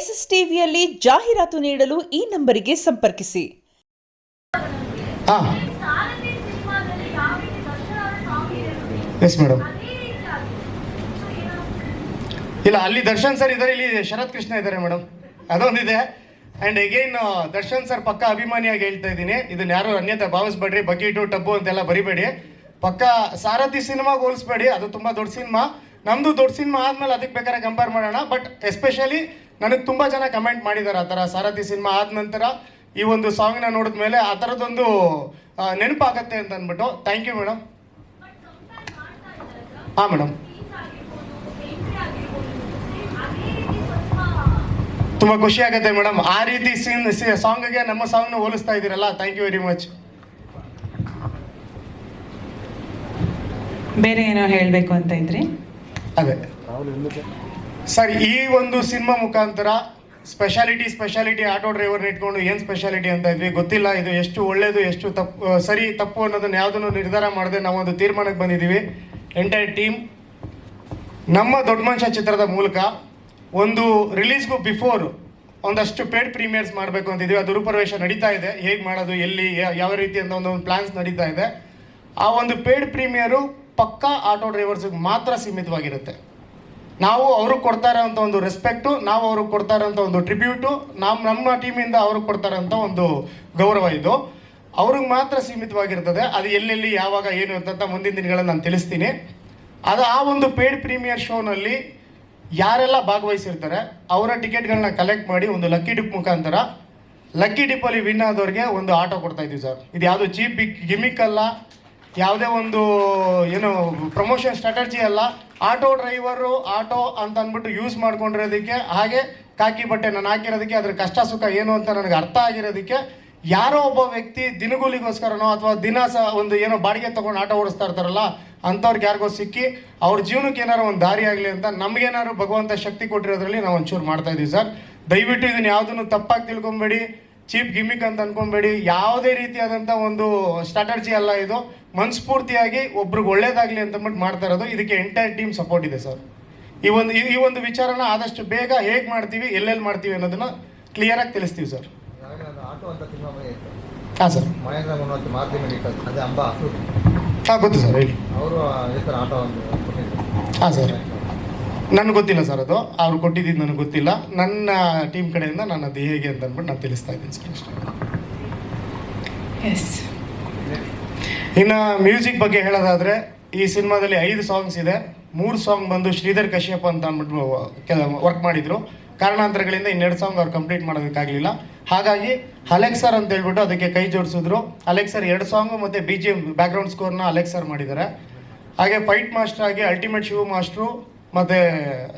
S S ಟಿವಿಯಲ್ಲಿ ಜಾಹೀರಾತು ನೀಡಲು ಈ ನಂಬರಿಗೆ ಸಂಪರ್ಕಿಸಿ. Yes madam. ಇಲ್ಲ, ಅಲ್ಲಿ ದರ್ಶನ್ ಸರ್ ಇದ್ದಾರೆ, ಇಲ್ಲಿ ಶರತ್ ಕೃಷ್ಣ ಇದ್ದಾರೆ ಮೇಡಮ್, ಅದೊಂದಿದೆ. ಆ್ಯಂಡ್ ಅಗೈನ್ ದರ್ಶನ್ ಸರ್ ಪಕ್ಕ ಅಭಿಮಾನಿಯಾಗಿ ಹೇಳ್ತಾ ಇದ್ದೀನಿ, ಇದನ್ನ ಯಾರು ಅನ್ಯತೆ ಭಾವಿಸ್ಬೇಡ್ರಿ, ಬಕೀಟು ಟಬ್ಬು ಅಂತೆಲ್ಲ ಬರಿಬೇಡಿ. ಪಕ್ಕ ಸಾರಥಿ ಸಿನಿಮಾಗೆ ಹೋಲಿಸ್ಬೇಡಿ, ಅದು ತುಂಬ ದೊಡ್ಡ ಸಿನಿಮಾ. ನಮ್ಮದು ದೊಡ್ಡ ಸಿನಿಮಾ ಆದಮೇಲೆ ಅದಕ್ಕೆ ಬೇಕಾದ್ರೆ ಕಂಪೇರ್ ಮಾಡೋಣ. ಬಟ್ ಎಸ್ಪೆಷಲಿ ನನಗೆ ತುಂಬ ಜನ ಕಮೆಂಟ್ ಮಾಡಿದ್ದಾರೆ ಆ ಥರ, ಸಾರಥಿ ಸಿನಿಮಾ ಆದ ನಂತರ ಈ ಒಂದು ಸಾಂಗ್ನ ನೋಡಿದ ಮೇಲೆ ಆ ಥರದ್ದೊಂದು ನೆನಪಾಗತ್ತೆ ಅಂತ ಅಂದ್ಬಿಟ್ಟು. Thank you madam. ಹಾಂ ಮೇಡಮ್, ತುಂಬ ಖುಷಿ ಆಗುತ್ತೆ ಮೇಡಮ್. ಆ ರೀತಿ ಸಾಂಗ್ಗೆ ನಮ್ಮ ಸಾಂಗ್ನ ಹೋಲಿಸ್ತಾ ಇದ್ದೀರಲ್ಲ, ಥ್ಯಾಂಕ್ ಯು ವೆರಿ ಮಚ್. ಬೇರೆ ಏನೋ ಹೇಳಬೇಕು ಅಂತ ಇದ್ರಿ? ಅದೇ ಸರ್, ಈ ಒಂದು ಸಿನಿಮಾ ಮುಖಾಂತರ ಸ್ಪೆಷಾಲಿಟಿ ಆಟೋ ಡ್ರೈವರ್ನ ಇಟ್ಕೊಂಡು ಏನು ಸ್ಪೆಷಾಲಿಟಿ ಅಂತ ಇದ್ವಿ ಗೊತ್ತಿಲ್ಲ. ಇದು ಎಷ್ಟು ಒಳ್ಳೇದು, ಎಷ್ಟು ಸರಿ ತಪ್ಪು ಅನ್ನೋದನ್ನ ಯಾವುದನ್ನು ನಿರ್ಧಾರ ಮಾಡದೆ ನಾವೊಂದು ತೀರ್ಮಾನಕ್ಕೆ ಬಂದಿದ್ದೀವಿ. ಎಂಟೈರ್ ಟೀಮ್ ನಮ್ಮ ದೊಡ್ಡ ಮನುಷ್ಯ ಚಿತ್ರದ ಮೂಲಕ ಒಂದು ರಿಲೀಸ್ಗೂ ಬಿಫೋರ್ ಒಂದಷ್ಟು ಪೇಡ್ ಪ್ರೀಮಿಯರ್ಸ್ ಮಾಡಬೇಕು ಅಂತಿದ್ವಿ. ಅದು ರೂಪುರೇಷೆ ನಡೀತಾ ಇದೆ, ಹೇಗೆ ಮಾಡೋದು, ಎಲ್ಲಿ, ಯಾವ ರೀತಿ ಅಂತ ಒಂದು ಪ್ಲಾನ್ಸ್ ನಡೀತಾ ಇದೆ. ಆ ಒಂದು ಪೇಡ್ ಪ್ರೀಮಿಯರು ಪಕ್ಕಾ ಆಟೋ ಡ್ರೈವರ್ಸ್ಗೆ ಮಾತ್ರ ಸೀಮಿತವಾಗಿರುತ್ತೆ. ನಾವು ಅವ್ರಿಗೆ ಕೊಡ್ತಾ ಇರೋಂಥ ಒಂದು ರೆಸ್ಪೆಕ್ಟು, ನಾವು ಅವ್ರಿಗೆ ಕೊಡ್ತಾ ಇರೋಂಥ ಒಂದು ಟ್ರಿಬ್ಯೂಟು, ನಮ್ಮ ಟೀಮಿಂದ ಅವ್ರಿಗೆ ಕೊಡ್ತಾ ಇರೋಂಥ ಒಂದು ಗೌರವ, ಇದು ಅವ್ರಿಗೆ ಮಾತ್ರ ಸೀಮಿತವಾಗಿರ್ತದೆ. ಅದು ಎಲ್ಲೆಲ್ಲಿ ಯಾವಾಗ ಏನು ಅಂತ ಮುಂದಿನ ದಿನಗಳಲ್ಲಿ ನಾನು ತಿಳಿಸ್ತೀನಿ. ಅದು ಆ ಒಂದು ಪೇಡ್ ಪ್ರೀಮಿಯರ್ ಶೋನಲ್ಲಿ ಯಾರೆಲ್ಲ ಭಾಗವಹಿಸಿರ್ತಾರೆ ಅವರ ಟಿಕೆಟ್ಗಳನ್ನ ಕಲೆಕ್ಟ್ ಮಾಡಿ ಒಂದು ಲಕ್ಕಿ ಡಿಪ್ ಮುಖಾಂತರ, ಲಕ್ಕಿ ಡಿಪ್ಪಲ್ಲಿ ವಿನ್ ಆದವ್ರಿಗೆ ಒಂದು ಆಟೋ ಕೊಡ್ತಾ ಇದ್ದೀವಿ ಸರ್. ಇದು ಯಾವುದು ಚೀಪ್ ಗಿಮಿಕ್ ಅಲ್ಲ, ಯಾವುದೇ ಒಂದು ಏನು ಪ್ರಮೋಷನ್ ಸ್ಟ್ರಾಟಜಿ ಅಲ್ಲ. ಆಟೋ ಡ್ರೈವರು ಆಟೋ ಅಂತ ಅಂದ್ಬಿಟ್ಟು ಯೂಸ್ ಮಾಡ್ಕೊಂಡಿರೋದಕ್ಕೆ, ಹಾಗೆ ಕಾಕಿ ಬಟ್ಟೆ ನಾನು ಹಾಕಿರೋದಕ್ಕೆ, ಅದ್ರ ಕಷ್ಟ ಸುಖ ಏನು ಅಂತ ನನಗೆ ಅರ್ಥ ಆಗಿರೋದಕ್ಕೆ, ಯಾರೋ ಒಬ್ಬ ವ್ಯಕ್ತಿ ದಿನಗೂಲಿಗೋಸ್ಕರನೋ ಅಥವಾ ಒಂದು ಏನೋ ಬಾಡಿಗೆ ತೊಗೊಂಡು ಆಟೋ ಓಡಿಸ್ತಾ ಇರ್ತಾರಲ್ಲ, ಅಂಥವ್ರಿಗೆ ಯಾರಿಗೋ ಸಿಕ್ಕಿ ಅವ್ರ ಜೀವನಕ್ಕೆ ಏನಾರು ಒಂದು ದಾರಿ ಆಗಲಿ ಅಂತ ನಮಗೇನಾದ್ರು ಭಗವಂತ ಶಕ್ತಿ ಕೊಟ್ಟಿರೋದ್ರಲ್ಲಿ ನಾವು ಒಂಚೂರು ಮಾಡ್ತಾ ಇದ್ದೀವಿ ಸರ್. ದಯವಿಟ್ಟು ಇದನ್ನು ಯಾವುದನ್ನು ತಪ್ಪಾಗಿ ತಿಳ್ಕೊಬೇಡಿ, ಚೀಪ್ ಗಿಮಿಕ್ ಅಂತ ಅನ್ಕೊಬೇಡಿ. ಯಾವುದೇ ರೀತಿಯಾದಂಥ ಒಂದು ಸ್ಟ್ರಾಟರ್ಜಿ ಅಲ್ಲ ಇದು. ಮನಸ್ಫೂರ್ತಿಯಾಗಿ ಒಬ್ರಿಗೆ ಒಳ್ಳೇದಾಗಲಿ ಅಂತಂದ್ಬಿಟ್ಟು ಮಾಡ್ತಾ ಇರೋದು. ಇದಕ್ಕೆ ಎಂಟೈರ್ ಟೀಮ್ ಸಪೋರ್ಟ್ ಇದೆ ಸರ್. ಈ ಒಂದು ವಿಚಾರನ ಆದಷ್ಟು ಬೇಗ ಹೇಗೆ ಮಾಡ್ತೀವಿ, ಎಲ್ಲೆಲ್ಲಿ ಮಾಡ್ತೀವಿ ಅನ್ನೋದನ್ನ ಕ್ಲಿಯರಾಗಿ ತಿಳಿಸ್ತೀವಿ ಸರ್. ಹಾಂ ಸರ್, ಹಾಂ ಗೊತ್ತು ಸರ್, ಹೇಳಿ. ಹಾಂ ಸರ್, ನನಗೆ ಗೊತ್ತಿಲ್ಲ ಸರ್, ಅದು ಅವ್ರು ಕೊಟ್ಟಿದ್ದು ನನಗೆ ಗೊತ್ತಿಲ್ಲ. ನನ್ನ ಟೀಮ್ ಕಡೆಯಿಂದ ನಾನು ಅದು ಹೇಗೆ ಅಂತ ಅಂದ್ಬಿಟ್ಟು ನಾನು ತಿಳಿಸ್ತಾ ಇದ್ದೀನಿ ಸರ್ ಅಷ್ಟೇ. ಇನ್ನು ಮ್ಯೂಸಿಕ್ ಬಗ್ಗೆ ಹೇಳೋದಾದರೆ, ಈ ಸಿನಿಮಾದಲ್ಲಿ 5 ಸಾಂಗ್ಸ್ ಇದೆ. 3 ಸಾಂಗ್ ಬಂದು ಶ್ರೀಧರ್ ಕಶ್ಯಪ್ ಅಂತ ಅಂದ್ಬಿಟ್ಟು ವರ್ಕ್ ಮಾಡಿದರು. ಕಾರಣಾಂತರಗಳಿಂದ 2 ಸಾಂಗ್ ಅವ್ರು ಕಂಪ್ಲೀಟ್ ಮಾಡೋದಕ್ಕಾಗಲಿಲ್ಲ. ಹಾಗಾಗಿ ಅಲೆಕ್ಸ್ ಸರ್ ಅಂತ ಹೇಳ್ಬಿಟ್ಟು ಅದಕ್ಕೆ ಕೈ ಜೋಡಿಸಿದ್ರು. ಅಲೆಕ್ಸ್ ಸರ್ 2 ಸಾಂಗು ಮತ್ತು BGM ಬ್ಯಾಕ್ಗ್ರೌಂಡ್ ಸ್ಕೋರ್ನ ಅಲೆಕ್ಸ್ ಸರ್ ಮಾಡಿದ್ದಾರೆ. ಹಾಗೆ ಫೈಟ್ ಮಾಸ್ಟರ್ ಆಗಿ ಅಲ್ಟಿಮೇಟ್ ಶಿವ ಮಾಸ್ಟ್ರು ಮತ್ತು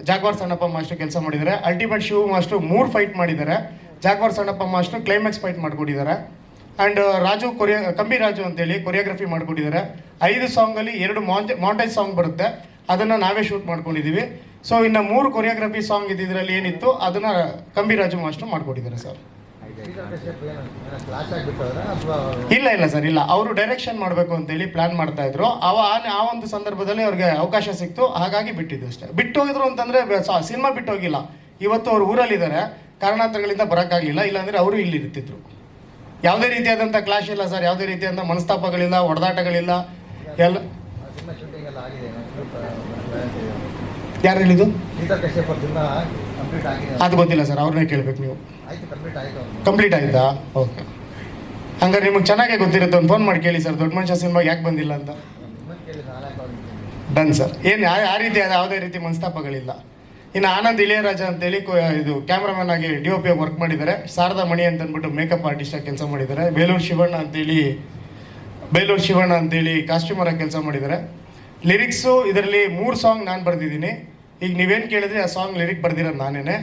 ಜಾಗ್ವಾರ್ ಸಣ್ಣಪ್ಪ ಮಾಸ್ಟ್ರು ಕೆಲಸ ಮಾಡಿದ್ದಾರೆ. ಅಲ್ಟಿಮೇಟ್ ಶಿವ ಮಾಸ್ಟ್ರು 3 ಫೈಟ್ ಮಾಡಿದ್ದಾರೆ. Jaguar Sannappa master climax fight ಮಾಡಿಕೊಟ್ಟಿದ್ದಾರೆ. ಆ್ಯಂಡ್ ಕಂಬಿ ರಾಜು ಅಂತೇಳಿ ಕೊರಿಯೋಗ್ರಫಿ ಮಾಡಿಕೊಟ್ಟಿದ್ದಾರೆ. 5 ಸಾಂಗಲ್ಲಿ 2 ಮಾಂಟೇಜ್ ಸಾಂಗ್ ಬರುತ್ತೆ, ಅದನ್ನು ನಾವೇ ಶೂಟ್ ಮಾಡ್ಕೊಂಡಿದ್ದೀವಿ. ಸೊ ಇನ್ನು 3 ಕೊರಿಯೋಗ್ರಫಿ ಸಾಂಗ್ ಇದ್ದಿದ್ರಲ್ಲಿ ಏನಿತ್ತು ಅದನ್ನು ಕಂಬಿ ರಾಜು ಮಾಸ್ಟ್ರು ಮಾಡಿಕೊಟ್ಟಿದ್ದಾರೆ ಸರ್. ಇಲ್ಲ ಸರ್, ಇಲ್ಲ, ಅವರು ಡೈರೆಕ್ಷನ್ ಮಾಡಬೇಕು ಅಂತೇಳಿ ಪ್ಲಾನ್ ಮಾಡ್ತಾ ಇದ್ರು. ಆ ಒಂದು ಸಂದರ್ಭದಲ್ಲಿ ಅವ್ರಿಗೆ ಅವಕಾಶ ಸಿಕ್ತು, ಹಾಗಾಗಿ ಬಿಟ್ಟಿದ್ದು ಅಷ್ಟೇ. ಬಿಟ್ಟೋಗಿದ್ರು ಅಂತಂದರೆ ಸಿನಿಮಾ ಬಿಟ್ಟೋಗಿಲ್ಲ. ಇವತ್ತು ಅವ್ರು ಊರಲ್ಲಿದ್ದಾರೆ, ಕಾರಣಾಂತರಗಳಿಂದ ಬರೋಕ್ಕಾಗಲಿಲ್ಲ. ಇಲ್ಲಾಂದರೆ ಅವರು ಇಲ್ಲಿ ಇರ್ತಿದ್ರು. ಯಾವುದೇ ರೀತಿಯಾದಂಥ ಕ್ಲಾಶ್ ಇಲ್ಲ ಸರ್, ಯಾವುದೇ ರೀತಿಯಾದಂಥ ಮನಸ್ತಾಪಗಳಿಲ್ಲ, ಹೊಡೆದಾಟಗಳಿಲ್ಲ. ಎಲ್ಲ ಯಾರು ಹೇಳಿದ್ದು ಅದು ಗೊತ್ತಿಲ್ಲ ಸರ್, ಅವ್ರನ್ನೇ ಕೇಳಬೇಕು ನೀವು. ಕಂಪ್ಲೀಟ್ ಆಯಿತಾ? ಓಕೆ, ಹಂಗಾರೆ ನಿಮಗೆ ಚೆನ್ನಾಗೇ ಗೊತ್ತಿರುತ್ತೆ. ಒಂದು ಫೋನ್ ಮಾಡಿ ಕೇಳಿ ಸರ್, ದೊಡ್ಡ ಮನುಷ್ಯ ಸಿನಿಮಾಗೆ ಯಾಕೆ ಬಂದಿಲ್ಲ ಅಂತ. ಡನ್ ಸರ್, ಏನು ಆ ರೀತಿ ಯಾವುದೇ ರೀತಿ ಮನಸ್ತಾಪಗಳಿಲ್ಲ. ಇನ್ನು ಆನಂದ್ ಇಳೆಯರಾಜ ಅಂತೇಳಿ ಇದು ಕ್ಯಾಮ್ರಾಮನ್ ಆಗಿ DOP ವರ್ಕ್ ಮಾಡಿದ್ದಾರೆ. ಶಾರದಾ ಮಣಿ ಅಂತ ಅಂದ್ಬಿಟ್ಟು ಮೇಕಪ್ ಆರ್ಟಿಸ್ಟಾಗಿ ಕೆಲಸ ಮಾಡಿದ್ದಾರೆ. ಬೇಲೂರು ಶಿವಣ್ಣ ಅಂತೇಳಿ ಕಾಸ್ಟ್ಯೂಮರ್ ಆಗಿ ಕೆಲಸ ಮಾಡಿದ್ದಾರೆ. ಲಿರಿಕ್ಸು ಇದರಲ್ಲಿ 3 ಸಾಂಗ್ ನಾನು ಬರೆದಿದ್ದೀನಿ. ಈಗ ನೀವೇನು ಕೇಳಿದ್ರೆ ಆ ಸಾಂಗ್ ಲಿರಿಕ್ ಬರೆದಿರೋದು ನಾನೇನೆ.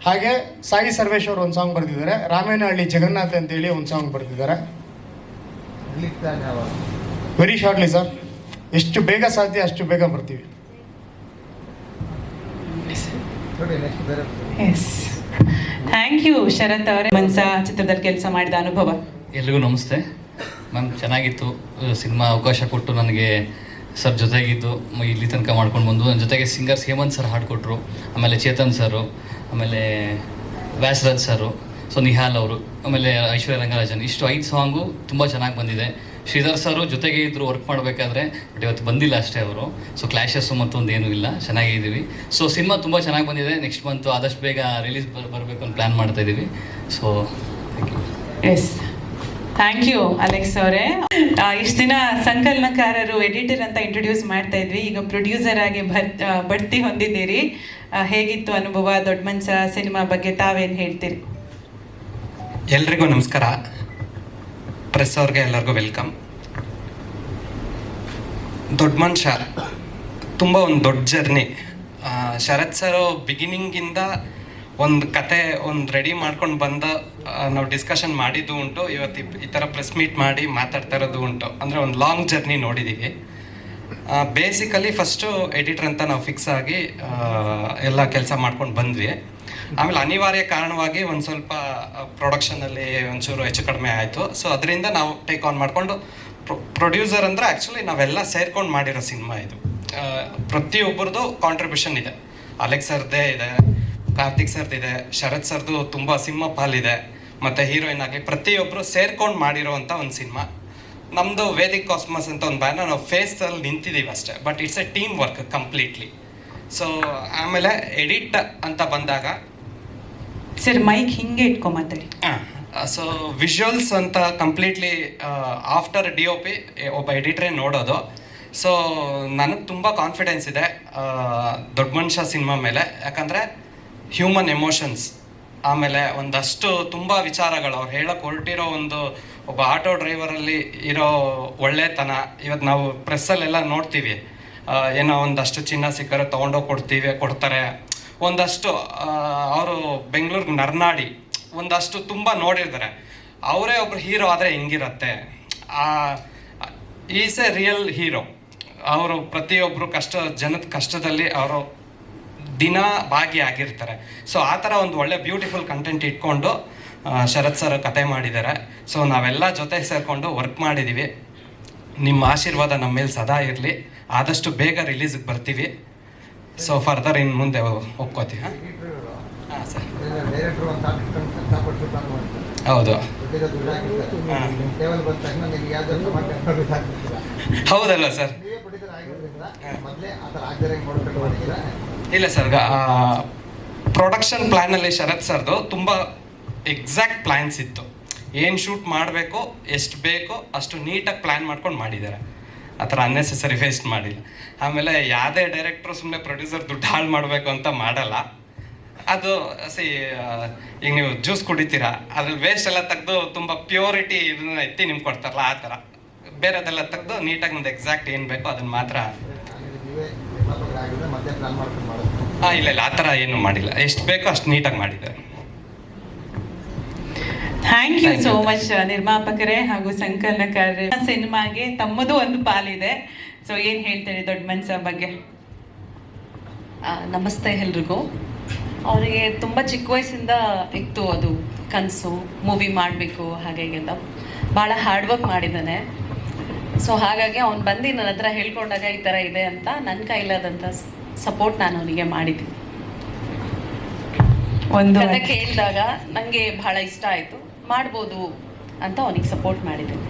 ಹಾಗೆ ಸಾಯಿ ಸರ್ವೇಶ್ ಅವರು ಒಂದು ಸಾಂಗ್ ಬರೆದಿದ್ದಾರೆ. ರಾಮೇನಹಳ್ಳಿ ಜಗನ್ನಾಥ್ ಅಂತೇಳಿ ಒಂದು ಸಾಂಗ್ ಬರೆದಿದ್ದಾರೆ. ವೆರಿ ಶಾರ್ಟ್ಲಿ ಸರ್, ಎಷ್ಟು ಬೇಗ ಸಾಧ್ಯ ಅಷ್ಟು ಬೇಗ ಬರ್ತೀವಿ. ಥ್ಯಾಂಕ್ ಯು ಶರತ್ ಅವರೇ. ಮನ್ಸ ಚಿತ್ರದಲ್ಲಿ ಕೆಲಸ ಮಾಡಿದ ಅನುಭವ. ಎಲ್ರಿಗೂ ನಮಸ್ತೆ ಮ್ಯಾಮ್. ಚೆನ್ನಾಗಿತ್ತು ಸಿನಿಮಾ, ಅವಕಾಶ ಕೊಟ್ಟು ನನಗೆ ಸರ್ ಜೊತೆಗಿದ್ದು ಇಲ್ಲಿ ತನಕ ಮಾಡ್ಕೊಂಡು ಬಂದು. ನನ್ನ ಜೊತೆಗೆ ಸಿಂಗರ್ಸ್ ಹೇಮಂತ್ ಸರ್ ಹಾಡು ಕೊಟ್ಟರು, ಆಮೇಲೆ ಚೇತನ್ ಸರು, ಆಮೇಲೆ ವ್ಯಾಸರಾಜ್ ಸರು, ಸೊ ನಿಹಾಲ್ ಅವರು, ಆಮೇಲೆ ಐಶ್ವರ್ಯ ರಂಗರಾಜನ್, ಇಷ್ಟು 5 ಸಾಂಗು ತುಂಬ ಚೆನ್ನಾಗಿ ಬಂದಿದೆ. ಶ್ರೀಧರ್ ಸರು ಜೊತೆಗೆ ಇದ್ರು ವರ್ಕ್ ಮಾಡಬೇಕಾದ್ರೆ, ಬಟ್ ಇವತ್ತು ಬಂದಿಲ್ಲ ಅಷ್ಟೇ ಅವರು. ಸೊ ಕ್ಲಾಶಸ್ಸು ಮತ್ತೊಂದು ಏನೂ ಇಲ್ಲ, ಚೆನ್ನಾಗಿದ್ದೀವಿ. ಸೊ ಸಿನಿಮಾ ತುಂಬ ಚೆನ್ನಾಗಿ ಬಂದಿದೆ. ನೆಕ್ಸ್ಟ್ ಮಂತು ಆದಷ್ಟು ಬೇಗ ರಿಲೀಸ್ ಬರಬೇಕು ಅಂತ ಪ್ಲ್ಯಾನ್ ಮಾಡ್ತಾ ಇದ್ದೀವಿ. So yes, thank you Alex ಅವರೇ. ಇಷ್ಟು ದಿನ ಸಂಕಲನಕಾರರು, ಎಡಿಟರ್ ಅಂತ ಇಂಟ್ರೊಡ್ಯೂಸ್ ಮಾಡ್ತಾ ಇದ್ವಿ, ಈಗ ಪ್ರೊಡ್ಯೂಸರ್ ಆಗಿ ಬಡ್ತಿ ಹೊಂದಿದ್ದೀರಿ. ಹೇಗಿತ್ತು ಅನುಭವ? ದೊಡ್ಡ ಮನ್ಸ ಸಿನಿಮಾ ಬಗ್ಗೆ ತಾವೇನು ಹೇಳ್ತೀರಿ? ಎಲ್ರಿಗೂ ನಮಸ್ಕಾರ. ಪ್ರೆಸ್ ಅವ್ರಿಗೆ ಎಲ್ಲರಿಗೂ ವೆಲ್ಕಮ್. ದೊಡ್ಡ ಮನುಷ್ಯ ತುಂಬ ಒಂದು ದೊಡ್ಡ ಜರ್ನಿ. ಶರತ್ ಸರು ಬಿಗಿನಿಂಗಿಂದ ಒಂದು ಕತೆ ರೆಡಿ ಮಾಡ್ಕೊಂಡು ಬಂದ ನಾವು ಡಿಸ್ಕಷನ್ ಮಾಡಿದ್ದು ಉಂಟು. ಇವತ್ತು ಈ ಥರ ಪ್ರೆಸ್ ಮೀಟ್ ಮಾಡಿ ಮಾತಾಡ್ತಾ ಇರೋದು ಉಂಟು. ಅಂದರೆ ಒಂದು ಲಾಂಗ್ ಜರ್ನಿ ನೋಡಿದ್ದೀವಿ. ಬೇಸಿಕಲಿ ಫಸ್ಟು ಎಡಿಟರ್ ಅಂತ ನಾವು ಫಿಕ್ಸ್ ಆಗಿ ಎಲ್ಲ ಕೆಲಸ ಮಾಡ್ಕೊಂಡು ಬಂದ್ವಿ. ಆಮೇಲೆ ಅನಿವಾರ್ಯ ಕಾರಣವಾಗಿ ಒಂದು ಸ್ವಲ್ಪ ಪ್ರೊಡಕ್ಷನಲ್ಲಿ ಒಂಚೂರು ಹೆಚ್ಚು ಕಡಿಮೆ ಆಯಿತು. ಸೊ ಅದರಿಂದ ನಾವು ಟೇಕ್ ಆನ್ ಮಾಡಿಕೊಂಡು ಪ್ರೊಡ್ಯೂಸರ್ ಅಂದರೆ ಆ್ಯಕ್ಚುಲಿ ನಾವೆಲ್ಲ ಸೇರ್ಕೊಂಡು ಮಾಡಿರೋ ಸಿನಿಮಾ ಇದು. ಪ್ರತಿಯೊಬ್ಬರದು ಕಾಂಟ್ರಿಬ್ಯೂಷನ್ ಇದೆ. ಅಲೆಕ್ಸ್ ಸರ್ದೇ ಇದೆ, ಕಾರ್ತಿಕ್ ಸರ್ದಿದೆ, ಶರತ್ ಸರ್ದು ತುಂಬ ಸಿಂಹ ಪಾಲಿದೆ, ಮತ್ತು ಹೀರೋಯಿನ್ ಆಗಲಿ ಪ್ರತಿಯೊಬ್ಬರು ಸೇರ್ಕೊಂಡು ಮಾಡಿರೋವಂಥ ಒಂದು ಸಿನಿಮಾ. ನಮ್ಮದು ವೇದಿಕ್ ಕಾಸ್ಮಸ್ ಅಂತ ಒಂದು ಬ್ಯಾನರ್, ನಾವು ಫೇಸಲ್ಲಿ ನಿಂತಿದ್ದೀವಿ ಅಷ್ಟೇ, but it's A team work completely. So ಆಮೇಲೆ ಎಡಿಟ್ ಅಂತ ಬಂದಾಗ ಸರ್ ಮೈಕ್ ಹಿಂಗೆ ಇಟ್ಕೊ ಮಾತಾಡಿ. ಸೊ ವಿಜುವಲ್ಸ್ ಅಂತ ಕಂಪ್ಲೀಟ್ಲಿ ಆಫ್ಟರ್ DOP ಒಬ್ಬ ಎಡಿಟ್ರೇ ನೋಡೋದು. ಸೊ ನನಗೆ ತುಂಬ ಕಾನ್ಫಿಡೆನ್ಸ್ ಇದೆ ದೊಡ್ಡ ಮನುಷ್ಯ ಸಿನಿಮಾ ಮೇಲೆ. ಯಾಕಂದರೆ ಹ್ಯೂಮನ್ ಎಮೋಷನ್ಸ್, ಆಮೇಲೆ ಒಂದಷ್ಟು ತುಂಬ ವಿಚಾರಗಳು ಅವ್ರು ಹೇಳಕ್ಕೆ ಹೊರಟಿರೋ ಒಬ್ಬ ಆಟೋ ಡ್ರೈವರಲ್ಲಿ ಇರೋ ಒಳ್ಳೆತನ. ಇವತ್ತು ನಾವು ಪ್ರೆಸ್ಸಲ್ಲೆಲ್ಲ ನೋಡ್ತೀವಿ, ಏನೋ ಒಂದಷ್ಟು ಚಿನ್ನ ಸಿಕ್ಕರೆ ತೊಗೊಂಡೋಗಿ ಕೊಡ್ತಾರೆ. ಒಂದಷ್ಟು ಅವರು ಬೆಂಗಳೂರಿಗೆ ನರ್ನಾಡಿ ಒಂದಷ್ಟು ತುಂಬ ನೋಡಿರ್ತಾರೆ. ಅವರೇ ಒಬ್ರು ಹೀರೋ ಆದರೆ ಹೆಂಗಿರತ್ತೆ. Is a real hero. ಅವರು ಪ್ರತಿಯೊಬ್ಬರು ಜನದ ಕಷ್ಟದಲ್ಲಿ ಅವರು ದಿನ ಭಾಗಿಯಾಗಿರ್ತಾರೆ. ಸೊ ಆ ಥರ ಒಂದು ಒಳ್ಳೆ ಬ್ಯೂಟಿಫುಲ್ ಕಂಟೆಂಟ್ ಇಟ್ಕೊಂಡು ಶರತ್ ಸರ್ ಕತೆ ಮಾಡಿದ್ದಾರೆ. ಸೊ ನಾವೆಲ್ಲ ಜೊತೆ ಸೇರಿಕೊಂಡು ವರ್ಕ್ ಮಾಡಿದ್ದೀವಿ. ನಿಮ್ಮ ಆಶೀರ್ವಾದ ನಮ್ಮ ಮೇಲೆ ಸದಾ ಇರಲಿ. ಆದಷ್ಟು ಬೇಗ ರಿಲೀಸಿಗೆ ಬರ್ತೀವಿ. ಸೊ ಫರ್ದರ್ ಇನ್ನು ಮುಂದೆ ಒಪ್ಕೋತೀವಿ. ಹಾಂ ಸರ್, ಹೌದು ಹೌದಲ್ಲ ಸರ್? ಇಲ್ಲ ಸರ್, ಪ್ರೊಡಕ್ಷನ್ ಪ್ಲ್ಯಾನಲ್ಲಿ ಶರತ್ ಸರ್ದು ತುಂಬ ಎಕ್ಸಾಕ್ಟ್ ಪ್ಲ್ಯಾನ್ಸ್ ಇತ್ತು. ಏನು ಶೂಟ್ ಮಾಡಬೇಕು, ಎಷ್ಟು ಬೇಕೋ ಅಷ್ಟು ನೀಟಾಗಿ ಪ್ಲ್ಯಾನ್ ಮಾಡ್ಕೊಂಡು ಮಾಡಿದ್ದಾರೆ. ಆ ಥರ ಅನ್ನೆಸೆಸರಿ ವೇಸ್ಟ್ ಮಾಡಿಲ್ಲ. ಆಮೇಲೆ ಯಾವುದೇ ಡೈರೆಕ್ಟ್ರು ಸುಮ್ಮನೆ ಪ್ರೊಡ್ಯೂಸರ್ ದುಡ್ಡು ಹಾಳು ಮಾಡಬೇಕು ಅಂತ ಮಾಡಲ್ಲ. ಅದು ಈಗ ನೀವು ಜ್ಯೂಸ್ ಕುಡಿತೀರಾ, ಅದ್ರಲ್ಲಿ ವೇಸ್ಟ್ ಎಲ್ಲ ತೆಗೆದು ತುಂಬ ಪ್ಯೂರಿಟಿ ಇದನ್ನ ಎತ್ತಿ ನಿಮ್ಗೆ ಕೊಡ್ತಾರಲ್ಲ, ಆ ಥರ ಬೇರೆದೆಲ್ಲ ತೆಗೆದು ನೀಟಾಗಿ ಒಂದು ಎಕ್ಸಾಕ್ಟ್ ಏನು ಬೇಕೋ ಅದನ್ನು ಮಾತ್ರ. ಇಲ್ಲ ಆ ಥರ ಏನು ಮಾಡಿಲ್ಲ. ಎಷ್ಟು ಬೇಕೋ ಅಷ್ಟು ನೀಟಾಗಿ ಮಾಡಿದ್ದಾರೆ. ಥ್ಯಾಂಕ್ ಯು ಸೋ ಮಚ್ ನಿರ್ಮಾಪಕರೇ ಹಾಗೂ ಸಂಕಲನಕಾರರೇ. ಸಿನಿಮಾಗೆ ತಮ್ಮದು ಒಂದು ಪಾಲಿದೆ. ಸೊ ಏನು ಹೇಳ್ತೀರಿ ದೊಡ್ಡ ಮನ್ಸ ಬಗ್ಗೆ? ನಮಸ್ತೆ ಎಲ್ರಿಗೂ. ಅವರಿಗೆ ತುಂಬ ಚಿಕ್ಕ ವಯಸ್ಸಿಂದ ಇತ್ತು ಅದು ಕನಸು, ಮೂವಿ ಮಾಡಬೇಕು ಹಾಗೆ ಅಂತ. ಭಾಳ ಹಾರ್ಡ್ ವರ್ಕ್ ಮಾಡಿದ್ದಾನೆ. ಸೊ ಹಾಗಾಗಿ ಅವ್ನು ಬಂದು ನನ್ನ ಹತ್ರ ಹೇಳ್ಕೊಂಡಾಗ ಈ ಥರ ಇದೆ ಅಂತ ನನ್ನ ಕೈಲಾದಂಥ ಸಪೋರ್ಟ್ ನಾನು ಅವನಿಗೆ ಮಾಡಿದ್ದೀನಿ. ಒಂದು ಕತೆ ಕೇಳಿದಾಗ ನನಗೆ ಭಾಳ ಇಷ್ಟ ಆಯಿತು, ಮಾಡ್ಬೋದು ಅಂತ ಅವನಿಗೆ ಸಪೋರ್ಟ್ ಮಾಡಿದ್ದೀನಿ.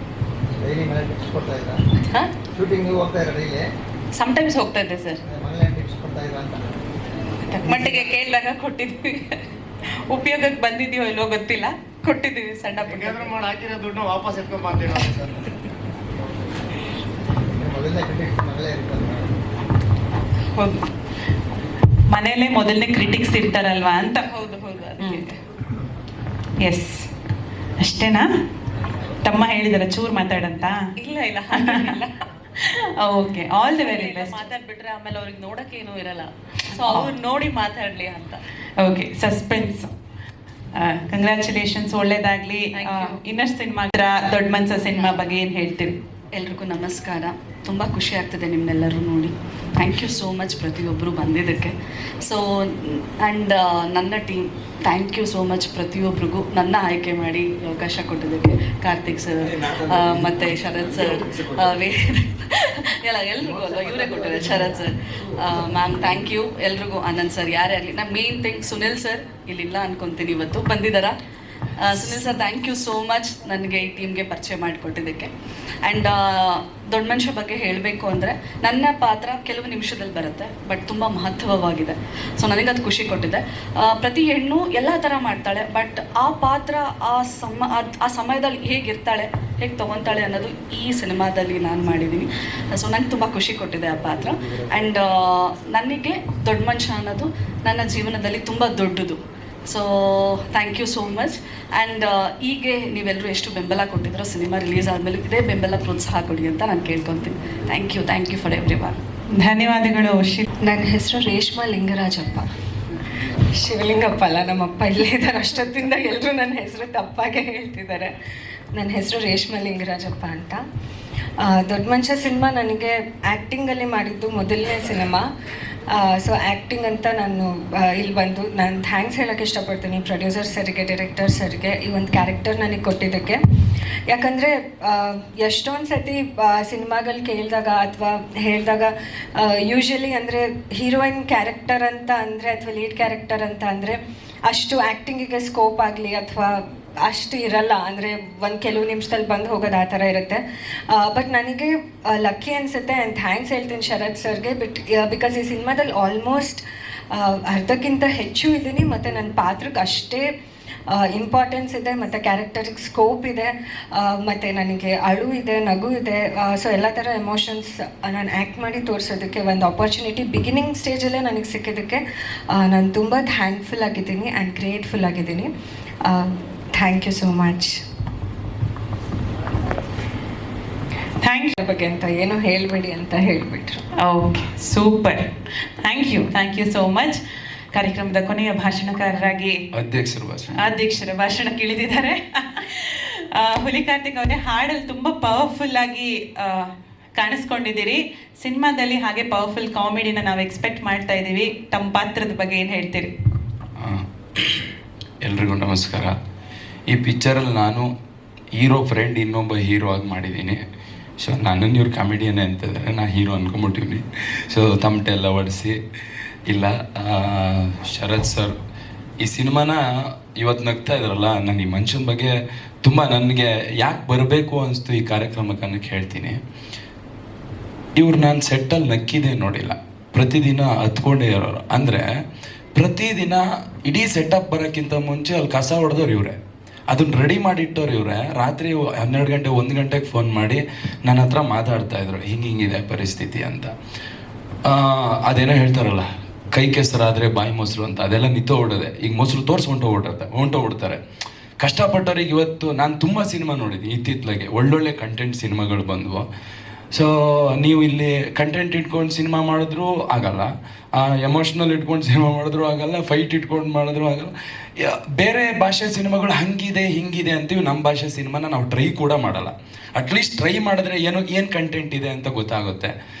ಸಮ್ಟೈಮ್ಸ್ ಹೋಗ್ತಾ ಇದ್ದೆ ಸರ್, ತಕ್ಕಮಟ್ಟಿಗೆ ಕೇಳಿದಾಗ ಕೊಟ್ಟಿದ್ವಿ. ಉಪಯೋಗಕ್ಕೆ ಬಂದಿದ್ದೀವೋ ಇಲ್ಲೋ ಗೊತ್ತಿಲ್ಲ, ಕೊಟ್ಟಿದ್ದೀವಿ ಸಣ್ಣ ಪುಟ್ಟ. ಮಾಡಿ ಹಾಕಿರೋ ದುಡ್ಡು ವಾಪಸ್ ಎತ್ಕೊಂಡ್ ಹೌದು, ಮನೆಯಲ್ಲೇ ಮೊದಲನೇ ಕ್ರಿಟಿಕ್ಸ್ ಇರ್ತಾರಲ್ವಾ ಅಂತ. ಹೌದು ಹೌದು, ಅದಕ್ಕೆ ಎಸ್. ಅಷ್ಟೇನಾ? ತಮ್ಮ ಹೇಳಿದಾರ ಚೂರ್ ಮಾತಾಡಂತ? ಇಲ್ಲ ಇಲ್ಲ okay, all the very best. ಮಾತಾಡ್ಬಿಟ್ರೆ ಆಮೇಲೆ ಅವ್ರಿಗೆ ನೋಡಕ್ಕೆ ಏನೂ ಇರಲ್ಲ. ಸೊ ಅವ್ರು ನೋಡಿ ಮಾತಾಡ್ಲಿ ಅಂತ. Okay, suspense. ಕಂಗ್ರ್ಯಾಚುಲೇಷನ್ಸ್, ಒಳ್ಳೇದಾಗ್ಲಿ. ಇನ್ನಷ್ಟು ಸಿನಿಮಾ, ದೊಡ್ಡ ಮನ್ಸ ಸಿನಿಮಾ ಬಗ್ಗೆ ಏನು ಹೇಳ್ತೀರಿ? ಎಲ್ರಿಗೂ ನಮಸ್ಕಾರ. ತುಂಬ ಖುಷಿ ಆಗ್ತದೆ ನಿಮ್ಮನ್ನೆಲ್ಲರೂ ನೋಡಿ. ಥ್ಯಾಂಕ್ ಯು ಸೋ ಮಚ್ ಪ್ರತಿಯೊಬ್ಬರು ಬಂದಿದ್ದಕ್ಕೆ. ಸೊ ಆ್ಯಂಡ್ ನನ್ನ team, thank you so much ಪ್ರತಿಯೊಬ್ಬರಿಗೂ ನನ್ನ ಆಯ್ಕೆ ಮಾಡಿ ಅವಕಾಶ ಕೊಟ್ಟಿದ್ದಕ್ಕೆ. ಕಾರ್ತಿಕ್ ಸರ್ ಮತ್ತು ಶರತ್ ಸರ್, ಎಲ್ಲ ಎಲ್ರಿಗೂ ಅಲ್ವಾ, ಇವರೇ ಕೊಟ್ಟಿದ್ದಾರೆ ಶರತ್ ಸರ್, ಮ್ಯಾಮ್ ಥ್ಯಾಂಕ್ ಯು ಎಲ್ರಿಗೂ, ಆನಂದ್ ಸರ್, ಯಾರೇ ಆಗಲಿ. ನಾನು ಮೇನ್ ಥಿಂಗ್ ಸುನಿಲ್ ಸರ್ ಇಲ್ಲಿಲ್ಲ ಅನ್ಕೊತೀನಿ, ಇವತ್ತು ಬಂದಿದ್ದಾರಾ? Sunil sir thank you so much ನನಗೆ ಈ ಟೀಮ್ಗೆ ಪರಿಚಯ ಮಾಡಿಕೊಟ್ಟಿದ್ದಕ್ಕೆ. ಆ್ಯಂಡ್ ದೊಡ್ಡ ಮನುಷ್ಯ ಬಗ್ಗೆ ಹೇಳಬೇಕು ಅಂದರೆ ನನ್ನ ಪಾತ್ರ ಕೆಲವು ನಿಮಿಷದಲ್ಲಿ ಬರುತ್ತೆ, ಬಟ್ ತುಂಬ ಮಹತ್ವವಾಗಿದೆ. ಸೊ ನನಗದು ಖುಷಿ ಕೊಟ್ಟಿದೆ. ಪ್ರತಿ ಹೆಣ್ಣು ಎಲ್ಲ ಥರ ಮಾಡ್ತಾಳೆ, ಬಟ್ ಆ ಪಾತ್ರ ಆ ಸಮಯದಲ್ಲಿ ಹೇಗಿರ್ತಾಳೆ, ಹೇಗೆ ತೊಗೊತಾಳೆ ಅನ್ನೋದು ಈ ಸಿನಿಮಾದಲ್ಲಿ ನಾನು ಮಾಡಿದ್ದೀನಿ. ಸೊ ನಂಗೆ ತುಂಬ ಖುಷಿ ಕೊಟ್ಟಿದೆ ಆ ಪಾತ್ರ. ಆ್ಯಂಡ್ ನನಗೆ ದೊಡ್ಡ ಮನುಷ್ಯ ಅನ್ನೋದು ನನ್ನ ಜೀವನದಲ್ಲಿ ತುಂಬ ದೊಡ್ಡದು. So thank you so much. And ಹೀಗೆ ನೀವೆಲ್ಲರೂ ಎಷ್ಟು ಬೆಂಬಲ ಕೊಟ್ಟಿದ್ರೋ ಸಿನಿಮಾ ರಿಲೀಸ್ ಆದಮೇಲೆ ಇದೇ ಬೆಂಬಲ ಪ್ರೋತ್ಸಾಹ ಕೊಡಿ ಅಂತ ನಾನು ಕೇಳ್ಕೊತೀನಿ. Thank you for everyone. ಧನ್ಯವಾದಗಳು. ನನ್ನ ಹೆಸರು ರೇಷ್ಮಾ ಲಿಂಗರಾಜಪ್ಪ. ಶಿವಲಿಂಗಪ್ಪ ಅಲ್ಲ, ನಮ್ಮಪ್ಪ ಇಲ್ಲೇ ಇದ್ದಾರೆ. ಅಷ್ಟೊತ್ತಿಂದ ಎಲ್ಲರೂ ನನ್ನ ಹೆಸರು ತಪ್ಪಾಗೆ ಹೇಳ್ತಿದ್ದಾರೆ. ನನ್ನ ಹೆಸರು ರೇಷ್ಮಾ ಲಿಂಗರಾಜಪ್ಪ ಅಂತ. ದೊಡ್ಡ ಮನುಷ್ಯ ಸಿನಿಮಾ ನನಗೆ ಆ್ಯಕ್ಟಿಂಗಲ್ಲಿ ಮಾಡಿದ್ದು ಮೊದಲನೇ ಸಿನಿಮಾ. ಸೊ ಆ್ಯಕ್ಟಿಂಗ್ ಅಂತ ನಾನು ಇಲ್ಲಿ ಬಂದು ನಾನು ಥ್ಯಾಂಕ್ಸ್ ಹೇಳೋಕ್ಕೆ ಇಷ್ಟಪಡ್ತೀನಿ ಪ್ರೊಡ್ಯೂಸರ್ ಸರ್ಗೆ, ಡೈರೆಕ್ಟರ್ ಸರ್ಗೆ ಈ ಒಂದು ಕ್ಯಾರೆಕ್ಟರ್ ನನಗೆ ಕೊಟ್ಟಿದ್ದಕ್ಕೆ. ಯಾಕಂದರೆ ಎಷ್ಟೊಂದು ಸತಿ ಸಿನಿಮಾಗಳು ಕೇಳಿದಾಗ ಅಥವಾ ಹೇಳಿದಾಗ ಯೂಶ್ವಲಿ ಅಂದರೆ ಹೀರೋಯಿನ್ ಕ್ಯಾರೆಕ್ಟರ್ ಅಂತ ಅಂದರೆ ಅಥವಾ ಲೀಡ್ ಕ್ಯಾರೆಕ್ಟರ್ ಅಂತ ಅಂದರೆ ಅಷ್ಟು ಆ್ಯಕ್ಟಿಂಗಿಗೆ ಸ್ಕೋಪ್ ಆಗಲಿ ಅಥವಾ ಅಷ್ಟು ಇರಲ್ಲ, ಅಂದರೆ ಒಂದು ಕೆಲವು ನಿಮಿಷದಲ್ಲಿ ಬಂದು ಹೋಗೋದು ಆ ಥರ ಇರುತ್ತೆ. ಬಟ್ ನನಗೆ ಲಕ್ಕಿ ಅನಿಸುತ್ತೆ. ಆ್ಯಂಡ್ ಥ್ಯಾಂಕ್ಸ್ ಹೇಳ್ತೀನಿ ಶರತ್ ಸರ್ಗೆ. ಬಿಕಾಸ್ ಈ ಸಿನಿಮಾದಲ್ಲಿ ಆಲ್ಮೋಸ್ಟ್ ಅರ್ಧಕ್ಕಿಂತ ಹೆಚ್ಚು ಇದ್ದೀನಿ, ಮತ್ತು ನನ್ನ ಪಾತ್ರಕ್ಕೆ ಅಷ್ಟೇ ಇಂಪಾರ್ಟೆನ್ಸ್ ಇದೆ, ಮತ್ತು ಕ್ಯಾರೆಕ್ಟರಿಗೆ ಸ್ಕೋಪ್ ಇದೆ, ಮತ್ತು ನನಗೆ ಅಳು ಇದೆ, ನಗು ಇದೆ. ಸೊ ಎಲ್ಲ ಥರ ಎಮೋಷನ್ಸ್ ನಾನು ಆ್ಯಕ್ಟ್ ಮಾಡಿ ತೋರಿಸೋದಕ್ಕೆ ಒಂದು ಆಪರ್ಚುನಿಟಿ ಬಿಗಿನಿಂಗ್ ಸ್ಟೇಜಲ್ಲೇ ನನಗೆ ಸಿಕ್ಕಿದ್ದಕ್ಕೆ ನಾನು ತುಂಬ ಥ್ಯಾಂಕ್ಫುಲ್ ಆಗಿದ್ದೀನಿ ಆ್ಯಂಡ್ ಗ್ರೇಟ್ಫುಲ್ ಆಗಿದ್ದೀನಿ. Thank you so much. Thank you. ಬಗ್ಗೆ ಅಂತ ಏನೋ ಹೇಳಬೇಡಿ ಅಂತ ಹೇಳಿಬಿಟ್ರು. Okay, super. Thank you so much. ಕಾರ್ಯಕ್ರಮದ ಕೊನೆಯ ಭಾಷಣಕಾರರಾಗಿ ಅಧ್ಯಕ್ಷರ ಭಾಷಣ ಕೇಳಿದ್ದಾರೆ. ಹುಲಿ ಕಾರ್ತಿಕ್ ಅವರೇ, ಹಾಡಲ್ಲಿ ತುಂಬ ಪವರ್ಫುಲ್ ಆಗಿ ಕಾಣಿಸ್ಕೊಂಡಿದ್ದೀರಿ. ಸಿನಿಮಾದಲ್ಲಿ ಹಾಗೆ ಪವರ್ಫುಲ್ ಕಾಮಿಡಿನ ನಾವು ಎಕ್ಸ್ಪೆಕ್ಟ್ ಮಾಡ್ತಾ ಇದ್ದೀವಿ. ತಮ್ಮ ಪಾತ್ರದ ಬಗ್ಗೆ ಏನು ಹೇಳ್ತೀರಿ? ಎಲ್ರಿಗೂ ನಮಸ್ಕಾರ. ಈ ಪಿಕ್ಚರಲ್ಲಿ ನಾನು ಹೀರೋ ಫ್ರೆಂಡ್ ಇನ್ನೊಬ್ಬ ಹೀರೋ ಆಗಿ ಮಾಡಿದ್ದೀನಿ. ಸೊ ನನ್ನನ್ನು ಇವ್ರು ಕಾಮಿಡಿಯನ್ನೇ ಅಂತಿದ್ದಾರೆ, ನಾನು ಹೀರೋ ಅಂದ್ಕೊಂಬಿಟ್ಟಿವ್ನಿ. ಸೊ ತಮಟೆ ಎಲ್ಲ ಹೊಡಿಸಿ ಇಲ್ಲ. ಶರತ್ ಸರ್ ಈ ಸಿನಿಮಾನ ಇವತ್ತು ನಗ್ತಾ ಇದ್ರಲ್ಲ, ನಾನು ಈ ಮನುಷ್ಯನ ಬಗ್ಗೆ ತುಂಬ ನನಗೆ ಯಾಕೆ ಬರಬೇಕು ಅನಿಸ್ತು ಈ ಕಾರ್ಯಕ್ರಮಕ್ಕೆ ಅನ್ನೋಕ್ಕೆ ಹೇಳ್ತೀನಿ. ಇವ್ರು ನಾನು ಸೆಟ್ಟಲ್ಲಿ ನಕ್ಕಿದೆ ನೋಡಿಲ್ಲ, ಪ್ರತಿದಿನ ಹತ್ಕೊಂಡೇ ಇರೋರು. ಅಂದರೆ ಪ್ರತಿದಿನ ಇಡೀ ಸೆಟಪ್ ಬರೋಕ್ಕಿಂತ ಮುಂಚೆ ಅಲ್ಲಿ ಕಸ ಹೊಡೆದವ್ರು ಇವರೇ, ಅದನ್ನ ರೆಡಿ ಮಾಡಿಟ್ಟವ್ರು ಇವರೇ. ರಾತ್ರಿ 12 ಗಂಟೆ 1 ಗಂಟೆಗೆ ಫೋನ್ ಮಾಡಿ ನನ್ನ ಹತ್ರ ಮಾತಾಡ್ತಾಯಿದ್ರು, ಹಿಂಗಿದೆ ಪರಿಸ್ಥಿತಿ ಅಂತ. ಅದೇನೋ ಹೇಳ್ತಾರಲ್ಲ, ಕೈ ಕೆಸರಾದರೆ ಬಾಯಿ ಮೊಸರು ಅಂತ, ಅದೆಲ್ಲ ನಿಂತೋಗ್ಬಿಡೋದೆ. ಈಗ ಮೊಸರು ತೋರಿಸಿ ಹೊಂಟೋಗ್ಬಿಡ್ತಾರೆ. ಕಷ್ಟಪಟ್ಟವ್ರಿಗೆ ಇವತ್ತು ನಾನು ತುಂಬ ಸಿನಿಮಾ ನೋಡಿದ್ದೀನಿ ಇತ್ತಿತ್ತಲಾಗೆ, ಒಳ್ಳೊಳ್ಳೆ ಕಂಟೆಂಟ್ ಸಿನಿಮಾಗಳು ಬಂದವು. ಸೊ ನೀವು ಇಲ್ಲಿ ಕಂಟೆಂಟ್ ಇಟ್ಕೊಂಡು ಸಿನಿಮಾ ಮಾಡಿದ್ರೂ ಆಗಲ್ಲ, ಎಮೋಷ್ನಲ್ ಇಟ್ಕೊಂಡು ಸಿನಿಮಾ ಮಾಡಿದ್ರು ಆಗಲ್ಲ, ಫೈಟ್ ಇಟ್ಕೊಂಡು ಮಾಡಿದ್ರು ಆಗಲ್ಲ. ಬೇರೆ ಭಾಷೆ ಸಿನಿಮಾಗಳು ಹಂಗಿದೆ ಹಿಂಗಿದೆ ಅಂತೀವಿ, ನಮ್ಮ ಭಾಷೆ ಸಿನಿಮಾನ ನಾವು ಟ್ರೈ ಕೂಡ ಮಾಡಲ್ಲ. ಅಟ್ಲೀಸ್ಟ್ ಟ್ರೈ ಮಾಡಿದ್ರೆ ಏನು ಕಂಟೆಂಟ್ ಇದೆ ಅಂತ ಗೊತ್ತಾಗುತ್ತೆ.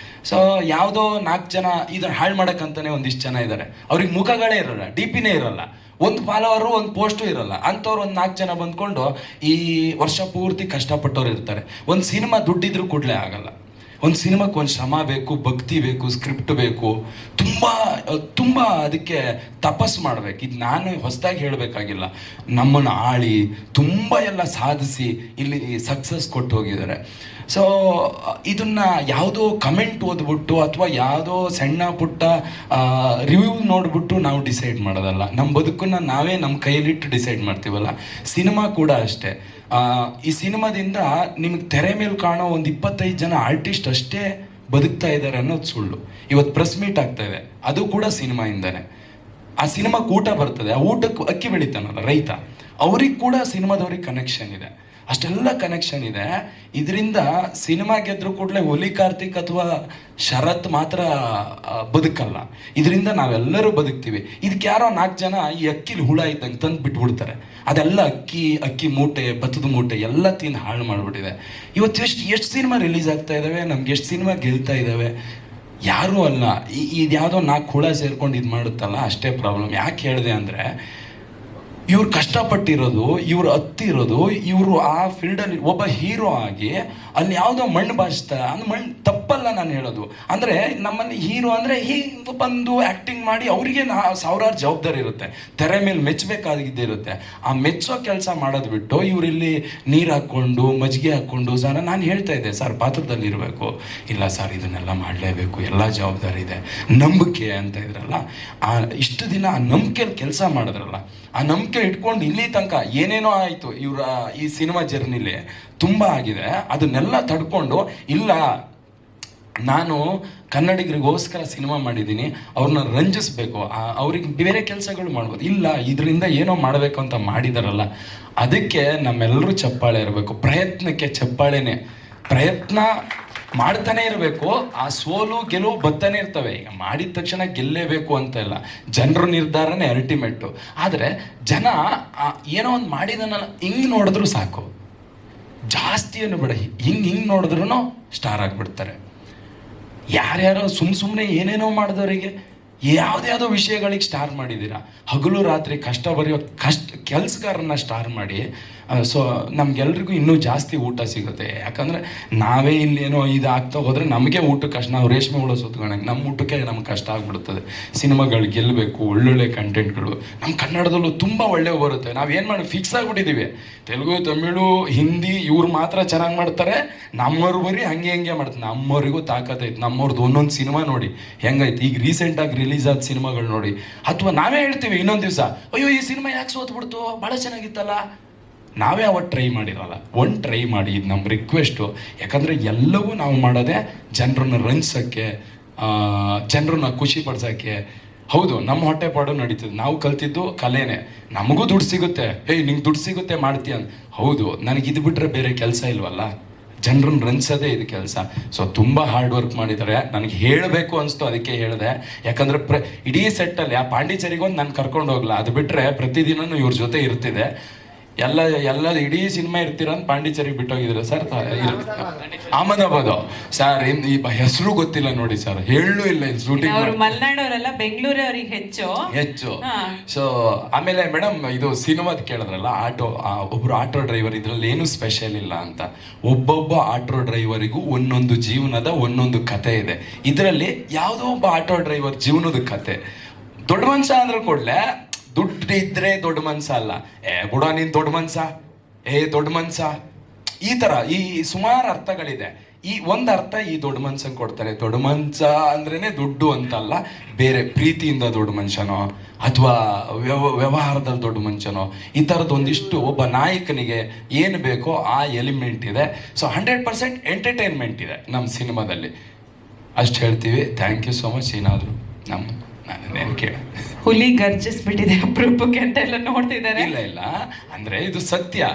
ಸೊ ಯಾವುದೋ 4 ಜನ ಇದನ್ನು ಹಾಳು ಮಾಡೋಕ್ಕಂತಲೇ ಒಂದಿಷ್ಟು ಜನ ಇದ್ದಾರೆ, ಅವ್ರಿಗೆ ಮುಖಗಳೇ ಇರಲ್ಲ, ಡಿಪಿನೇ ಇರಲ್ಲ, ಒಂದು ಫಾಲೋವರು ಒಂದು ಪೋಸ್ಟು ಇರಲ್ಲ. ಅಂಥವ್ರು ಒಂದು 4 ಜನ ಬಂದ್ಕೊಂಡು ಈ ವರ್ಷ ಪೂರ್ತಿ ಕಷ್ಟಪಟ್ಟವ್ರು ಇರ್ತಾರೆ. ಒಂದು ಸಿನಿಮಾ ದುಡ್ಡಿದ್ರೂ ಕೂಡಲೇ ಆಗಲ್ಲ. ಒಂದು ಸಿನಿಮಾಕ್ಕೆ ಒಂದು ಶ್ರಮ ಬೇಕು, ಭಕ್ತಿ ಬೇಕು, ಸ್ಕ್ರಿಪ್ಟ್ ಬೇಕು, ತುಂಬ ಅದಕ್ಕೆ ತಪಸ್ಸು ಮಾಡಬೇಕು. ಇದು ನಾನು ಹೊಸದಾಗಿ ಹೇಳಬೇಕಾಗಿಲ್ಲ. ನಮ್ಮನ್ನು ಆಳಿ ತುಂಬ ಎಲ್ಲ ಸಾಧಿಸಿ ಇಲ್ಲಿ ಸಕ್ಸಸ್ ಕೊಟ್ಟು ಹೋಗಿದ್ದಾರೆ. ಸೊ ಇದನ್ನು ಯಾವುದೋ ಕಮೆಂಟ್ ಓದ್ಬಿಟ್ಟು ಅಥವಾ ಯಾವುದೋ ಸಣ್ಣ ಪುಟ್ಟ ರಿವ್ಯೂ ನೋಡಿಬಿಟ್ಟು ನಾವು ಡಿಸೈಡ್ ಮಾಡೋದಲ್ಲ. ನಮ್ಮ ಬದುಕನ್ನು ನಾವೇ ನಮ್ಮ ಕೈಯಲ್ಲಿಟ್ಟು ಡಿಸೈಡ್ ಮಾಡ್ತೀವಲ್ಲ, ಸಿನಿಮಾ ಕೂಡ ಅಷ್ಟೇ. ಈ ಸಿನಿಮಾದಿಂದ ನಿಮಗೆ ತೆರೆ ಮೇಲೆ ಕಾಣೋ ಒಂದು 25 ಜನ ಆರ್ಟಿಸ್ಟ್ ಅಷ್ಟೇ ಬದುಕ್ತಾ ಇದ್ದಾರೆ ಅನ್ನೋದು ಸುಳ್ಳು. ಇವತ್ತು ಪ್ರೆಸ್ ಮೀಟ್ ಆಗ್ತಾ ಇದೆ, ಅದು ಕೂಡ ಸಿನಿಮಾಯಿಂದನೇ. ಆ ಸಿನಿಮಾಕ್ಕೆ ಊಟ ಬರ್ತದೆ, ಆ ಊಟಕ್ಕೆ ಅಕ್ಕಿ ಬೆಳಿತಾನಲ್ಲ ರೈತ, ಅವ್ರಿಗೆ ಕೂಡ ಸಿನಿಮಾದವ್ರಿಗೆ ಕನೆಕ್ಷನ್ ಇದೆ. ಅಷ್ಟೆಲ್ಲ ಕನೆಕ್ಷನ್ ಇದೆ. ಇದರಿಂದ ಸಿನಿಮಾ ಗೆದ್ರು ಕೂಡಲೇ ಹುಲಿ ಕಾರ್ತಿಕ್ ಅಥವಾ ಶರತ್ ಮಾತ್ರ ಬದುಕಲ್ಲ, ಇದರಿಂದ ನಾವೆಲ್ಲರೂ ಬದುಕ್ತೀವಿ. ಇದಕ್ಕೆ ಯಾರೋ 4 ಜನ ಈ ಅಕ್ಕಿಲಿ ಹುಳ ಇದ್ದಂಗೆ ತಂದು ಬಿಟ್ಬಿಡ್ತಾರೆ. ಅದೆಲ್ಲ ಅಕ್ಕಿ ಮೂಟೆ, ಭತ್ತದ ಮೂಟೆ ಎಲ್ಲ ತಿಂದು ಹಾಳು ಮಾಡಿಬಿಟ್ಟಿದೆ. ಇವತ್ತು ಎಷ್ಟು ಸಿನಿಮಾ ರಿಲೀಸ್ ಆಗ್ತಾ ಇದ್ದಾವೆ, ನಮ್ಗೆ ಎಷ್ಟು ಸಿನಿಮಾ ಗೆಲ್ತಾ ಇದ್ದಾವೆ? ಯಾರೂ ಅಲ್ಲ, ಇದು ಯಾವುದೋ 4 ಹುಳ ಸೇರ್ಕೊಂಡು ಇದು ಮಾಡುತ್ತಲ್ಲ, ಅಷ್ಟೇ ಪ್ರಾಬ್ಲಮ್. ಯಾಕೆ ಹೇಳಿದೆ ಅಂದರೆ ಇವ್ರು ಕಷ್ಟಪಟ್ಟಿರೋದು, ಇವ್ರು ಹತ್ತಿರೋದು, ಇವರು ಆ ಫೀಲ್ಡಲ್ಲಿ ಒಬ್ಬ ಹೀರೋ ಆಗಿ ಅಲ್ಲಿ ಯಾವುದೋ ಮಣ್ಣು ಬಾಚ್ತಾರೆ. ಅದು ಮಣ್ಣು ತಪ್ಪಲ್ಲ ನಾನು ಹೇಳೋದು. ಅಂದರೆ ನಮ್ಮಲ್ಲಿ ಹೀರೋ ಅಂದರೆ ಹೀಗೆ ಬಂದು ಆ್ಯಕ್ಟಿಂಗ್ ಮಾಡಿ ಅವರಿಗೆ ಸಾವಿರಾರು ಜವಾಬ್ದಾರಿ ಇರುತ್ತೆ, ತೆರೆ ಮೇಲೆ ಮೆಚ್ಚಬೇಕಾಗಿದ್ದಿರುತ್ತೆ. ಆ ಮೆಚ್ಚೋ ಕೆಲಸ ಮಾಡೋದು ಬಿಟ್ಟು ಇವರಿಲ್ಲಿ ನೀರು ಹಾಕ್ಕೊಂಡು ಮಜ್ಜಿಗೆ ಹಾಕ್ಕೊಂಡು ಸರ್ ನಾನು ಹೇಳ್ತಾ ಇದ್ದೆ ಸರ್ ಪಾತ್ರದಲ್ಲಿ ಇರಬೇಕು, ಇಲ್ಲ ಸರ್ ಇದನ್ನೆಲ್ಲ ಮಾಡಲೇಬೇಕು, ಎಲ್ಲ ಜವಾಬ್ದಾರಿ ಇದೆ, ನಂಬಿಕೆ ಅಂತ ಇದ್ರಲ್ಲ. ಇಷ್ಟು ದಿನ ಆ ನಂಬಿಕೆಯಲ್ಲಿ ಕೆಲಸ ಮಾಡಿದ್ರಲ್ಲ, ಆ ನಂಬಿಕೆ ಇಟ್ಕೊಂಡು ಇಲ್ಲಿ ತನಕ ಏನೇನೋ ಆಯಿತು ಇವರ ಈ ಸಿನಿಮಾ ಜರ್ನಿಲಿ ತುಂಬ ಆಗಿದೆ. ಅದನ್ನೆಲ್ಲ ತಡ್ಕೊಂಡು ಇಲ್ಲ ನಾನು ಕನ್ನಡಿಗರಿಗೋಸ್ಕರ ಸಿನಿಮಾ ಮಾಡಿದ್ದೀನಿ, ಅವ್ರನ್ನ ರಂಜಿಸ್ಬೇಕು, ಅವ್ರಿಗೆ ಬೇರೆ ಕೆಲಸಗಳು ಮಾಡ್ಬೋದು, ಇಲ್ಲ ಇದರಿಂದ ಏನೋ ಮಾಡಬೇಕು ಅಂತ ಮಾಡಿದಾರಲ್ಲ, ಅದಕ್ಕೆ ನಮ್ಮೆಲ್ಲರೂ ಚಪ್ಪಾಳೆ ಇರಬೇಕು. ಪ್ರಯತ್ನಕ್ಕೆ ಚಪ್ಪಾಳೆನೇ. ಪ್ರಯತ್ನ ಮಾಡ್ತಾನೆ ಇರಬೇಕು. ಆ ಸೋಲು ಗೆಲುವು ಬರ್ತಾನೆ ಇರ್ತವೆ. ಈಗ ಮಾಡಿದ ತಕ್ಷಣ ಗೆಲ್ಲೇಬೇಕು ಅಂತ ಇಲ್ಲ, ಜನರ ನಿರ್ಧಾರನೇ ಅಲ್ಟಿಮೇಟು. ಆದರೆ ಜನ ಏನೋ ಒಂದು ಮಾಡಿದನಲ್ಲ ಹಿಂಗೆ ನೋಡಿದ್ರು ಸಾಕು, ಜಾಸ್ತಿ ಏನು ಬೇಡ, ಹಿಂಗೆ ನೋಡಿದ್ರು ಸ್ಟಾರ್ ಆಗಿಬಿಡ್ತಾರೆ. ಯಾರ್ಯಾರೋ ಸುಮ್ಮನೆ ಏನೇನೋ ಮಾಡಿದವರಿಗೆ ಯಾವುದ್ಯಾವುದೋ ವಿಷಯಗಳಿಗೆ ಸ್ಟಾರ್ ಮಾಡಿದ್ದೀರಾ. ಹಗಲು ರಾತ್ರಿ ಕಷ್ಟ ಬರೆಯೋ ಕೆಲಸಗಾರನ್ನ ಸ್ಟಾರ್ ಮಾಡಿ ಸೊ ನಮ್ಗೆಲ್ರಿಗೂ ಇನ್ನೂ ಜಾಸ್ತಿ ಊಟ ಸಿಗುತ್ತೆ. ಯಾಕಂದರೆ ನಾವೇ ಇಲ್ಲೇನೋ ಇದು ಆಗ್ತಾ ಹೋದರೆ ನಮಗೆ ಊಟಕ್ಕೆ ಕಷ್ಟ. ನಾವು ರೇಷ್ಮೆ ಹುಳ ಸುತ್ಕೊಂಡಂಗೆ ನಮ್ಮ ಊಟಕ್ಕೆ ನಮ್ಗೆ ಕಷ್ಟ ಆಗಿಬಿಡ್ತದೆ. ಸಿನಿಮಾಗಳು ಗೆಲ್ಲಬೇಕು, ಒಳ್ಳೊಳ್ಳೆ ಕಂಟೆಂಟ್ಗಳು ನಮ್ಮ ಕನ್ನಡದಲ್ಲೂ ತುಂಬ ಒಳ್ಳೆ ಬರುತ್ತೆ. ನಾವೇನು ಮಾಡಿ ಫಿಕ್ಸ್ ಆಗಿಬಿಟ್ಟಿದ್ದೀವಿ, ತೆಲುಗು ತಮಿಳು ಹಿಂದಿ ಇವ್ರು ಮಾತ್ರ ಚೆನ್ನಾಗಿ ಮಾಡ್ತಾರೆ, ನಮ್ಮವ್ರು ಬರೀ ಹಂಗೆ ಮಾಡ್ತಾರೆ. ನಮ್ಮವ್ರಿಗೂ ತಾಕತ್ತೈತೆ. ನಮ್ಮವ್ರದ್ದು ಒಂದೊಂದು ಸಿನಿಮಾ ನೋಡಿ ಹೆಂಗೈತೆ. ಈಗ ರೀಸೆಂಟಾಗಿ ರಿಲೀಸ್ ಆದ ಸಿನಿಮಾಗಳು ನೋಡಿ, ಅಥವಾ ನಾವೇ ಹೇಳ್ತೀವಿ ಇನ್ನೊಂದು ದಿವಸ ಅಯ್ಯೋ ಈ ಸಿನಿಮಾ ಯಾಕೆ ಸೋತ್ಬಿಡ್ತು, ಭಾಳ ಚೆನ್ನಾಗಿತ್ತಲ್ಲ. ನಾವೇ ಅವತ್ತು ಟ್ರೈ ಮಾಡಿರಲ್ಲ, ಒಂದು ಟ್ರೈ ಮಾಡಿ, ಇದು ನಮ್ಮ ರಿಕ್ವೆಸ್ಟು. ಯಾಕಂದರೆ ಎಲ್ಲವೂ ನಾವು ಮಾಡೋದೇ ಜನರನ್ನ ರಂಜಿಸೋಕ್ಕೆ, ಜನರನ್ನ ಖುಷಿ ಪಡ್ಸೋಕ್ಕೆ. ಹೌದು, ನಮ್ಮ ಹೊಟ್ಟೆ ಪಾಡು ನಡೀತದೆ, ನಾವು ಕಲ್ತಿದ್ದು ಕಲೆನೇ. ನಮಗೂ ದುಡ್ಡು ಸಿಗುತ್ತೆ, ನಿಂಗೆ ದುಡ್ಡು ಸಿಗುತ್ತೆ ಮಾಡ್ತೀಯ ಅಂತ. ಹೌದು, ನನಗೆ ಇದು ಬಿಟ್ಟರೆ ಬೇರೆ ಕೆಲಸ ಇಲ್ವಲ್ಲ, ಜನರನ್ನ ರಂಜಿಸೋದೇ ಇದು ಕೆಲಸ. ಸೊ ತುಂಬ ಹಾರ್ಡ್ ವರ್ಕ್ ಮಾಡಿದ್ದಾರೆ. ನನಗೆ ಹೇಳಬೇಕು ಅನಿಸ್ತು, ಅದಕ್ಕೆ ಹೇಳಿದೆ. ಯಾಕಂದರೆ ಇಡೀ ಸೆಟ್ಟಲ್ಲಿ ಆ ಪಾಂಡಿಚೇರಿಗೊಂದು ನಾನು ಕರ್ಕೊಂಡು ಹೋಗಲ್ಲ, ಅದು ಬಿಟ್ಟರೆ ಪ್ರತಿದಿನವೂ ಇವ್ರ ಜೊತೆ ಇರ್ತಿದೆ. ಎಲ್ಲ ಇಡೀ ಸಿನಿಮಾ ಇರ್ತೀರ ಅಂತ ಪಾಂಡಿಚೇರಿ ಬಿಟ್ಟೋಗಿದ್ರೆ ಸರ್. ಅಹಮದಾಬಾದ್ ಸರ್, ಈ ಹೆಸರು ಗೊತ್ತಿಲ್ಲ ನೋಡಿ ಸರ್, ಹೇಳೂ ಇಲ್ಲ. ಶೂಟಿಂಗ್ ಅವರು ಮಲೆನಾಡವರೆಲ್ಲ, ಬೆಂಗಳೂರವರಿಗೆ ಹೆಚ್ಚು. ಸೊ ಆಮೇಲೆ ಮೇಡಮ್ ಇದು ಸಿನಿಮಾದ ಕೇಳಿದ್ರಲ್ಲ, ಒಬ್ರು ಆಟೋ ಡ್ರೈವರ್, ಇದ್ರಲ್ಲಿ ಏನು ಸ್ಪೆಷಲ್ ಇಲ್ಲ ಅಂತ. ಒಬ್ಬೊಬ್ಬ ಆಟೋ ಡ್ರೈವರಿಗೂ ಒಂದೊಂದು ಜೀವನದ ಒಂದೊಂದು ಕತೆ ಇದೆ. ಇದರಲ್ಲಿ ಯಾವುದೋ ಒಬ್ಬ ಆಟೋ ಡ್ರೈವರ್ ಜೀವನದ ಕತೆ. ದೊಡ್ಡ ಮನುಷ್ಯ ಅಂದ್ರೆ ಕೊಡ್ಲೆ, ದುಡ್ಡು ಇದ್ರೆ ದೊಡ್ಡ ಮನ್ಸ ಅಲ್ಲ, ಬುಡ ನೀನ್ ದೊಡ್ಡ ಮನ್ಸ, ದೊಡ್ಡ ಮನ್ಸ, ಈ ತರ ಈ ಸುಮಾರು ಅರ್ಥಗಳಿದೆ. ಈ ಒಂದು ಅರ್ಥ ಈ ದೊಡ್ಡ ಮನ್ಸಂಗೆ ಕೊಡ್ತಾರೆ. ದೊಡ್ಡ ಮನ್ಸ ಅಂದ್ರೇನೆ ದುಡ್ಡು ಅಂತಲ್ಲ, ಬೇರೆ ಪ್ರೀತಿಯಿಂದ ದೊಡ್ಡ ಮನುಷ್ಯನೋ ಅಥವಾ ವ್ಯವಹಾರದಲ್ಲಿ ದೊಡ್ಡ ಮನುಷ್ಯನೋ, ಈ ಥರದ್ದು ಒಂದಿಷ್ಟು ಒಬ್ಬ ನಾಯಕನಿಗೆ ಏನು ಬೇಕೋ ಆ ಎಲಿಮೆಂಟ್ ಇದೆ. ಸೊ 100% ಎಂಟರ್ಟೈನ್ಮೆಂಟ್ ಇದೆ ನಮ್ಮ ಸಿನಿಮಾದಲ್ಲಿ, ಅಷ್ಟು ಹೇಳ್ತೀವಿ. Thank you so much. ಏನಾದರೂ ನಾನೇನು ಕೇಳ ಹುಲಿ ಗರ್ಜಿಸ್ಬಿಟ್ಟಿದೆ ಅಪರೂಪಕ್ಕೆ ಅಂತ ಎಲ್ಲ ನೋಡ್ತಿದ್ದಾರೆ. ಇಲ್ಲ ಅಂದ್ರೆ ಇದು ಸತ್ಯ.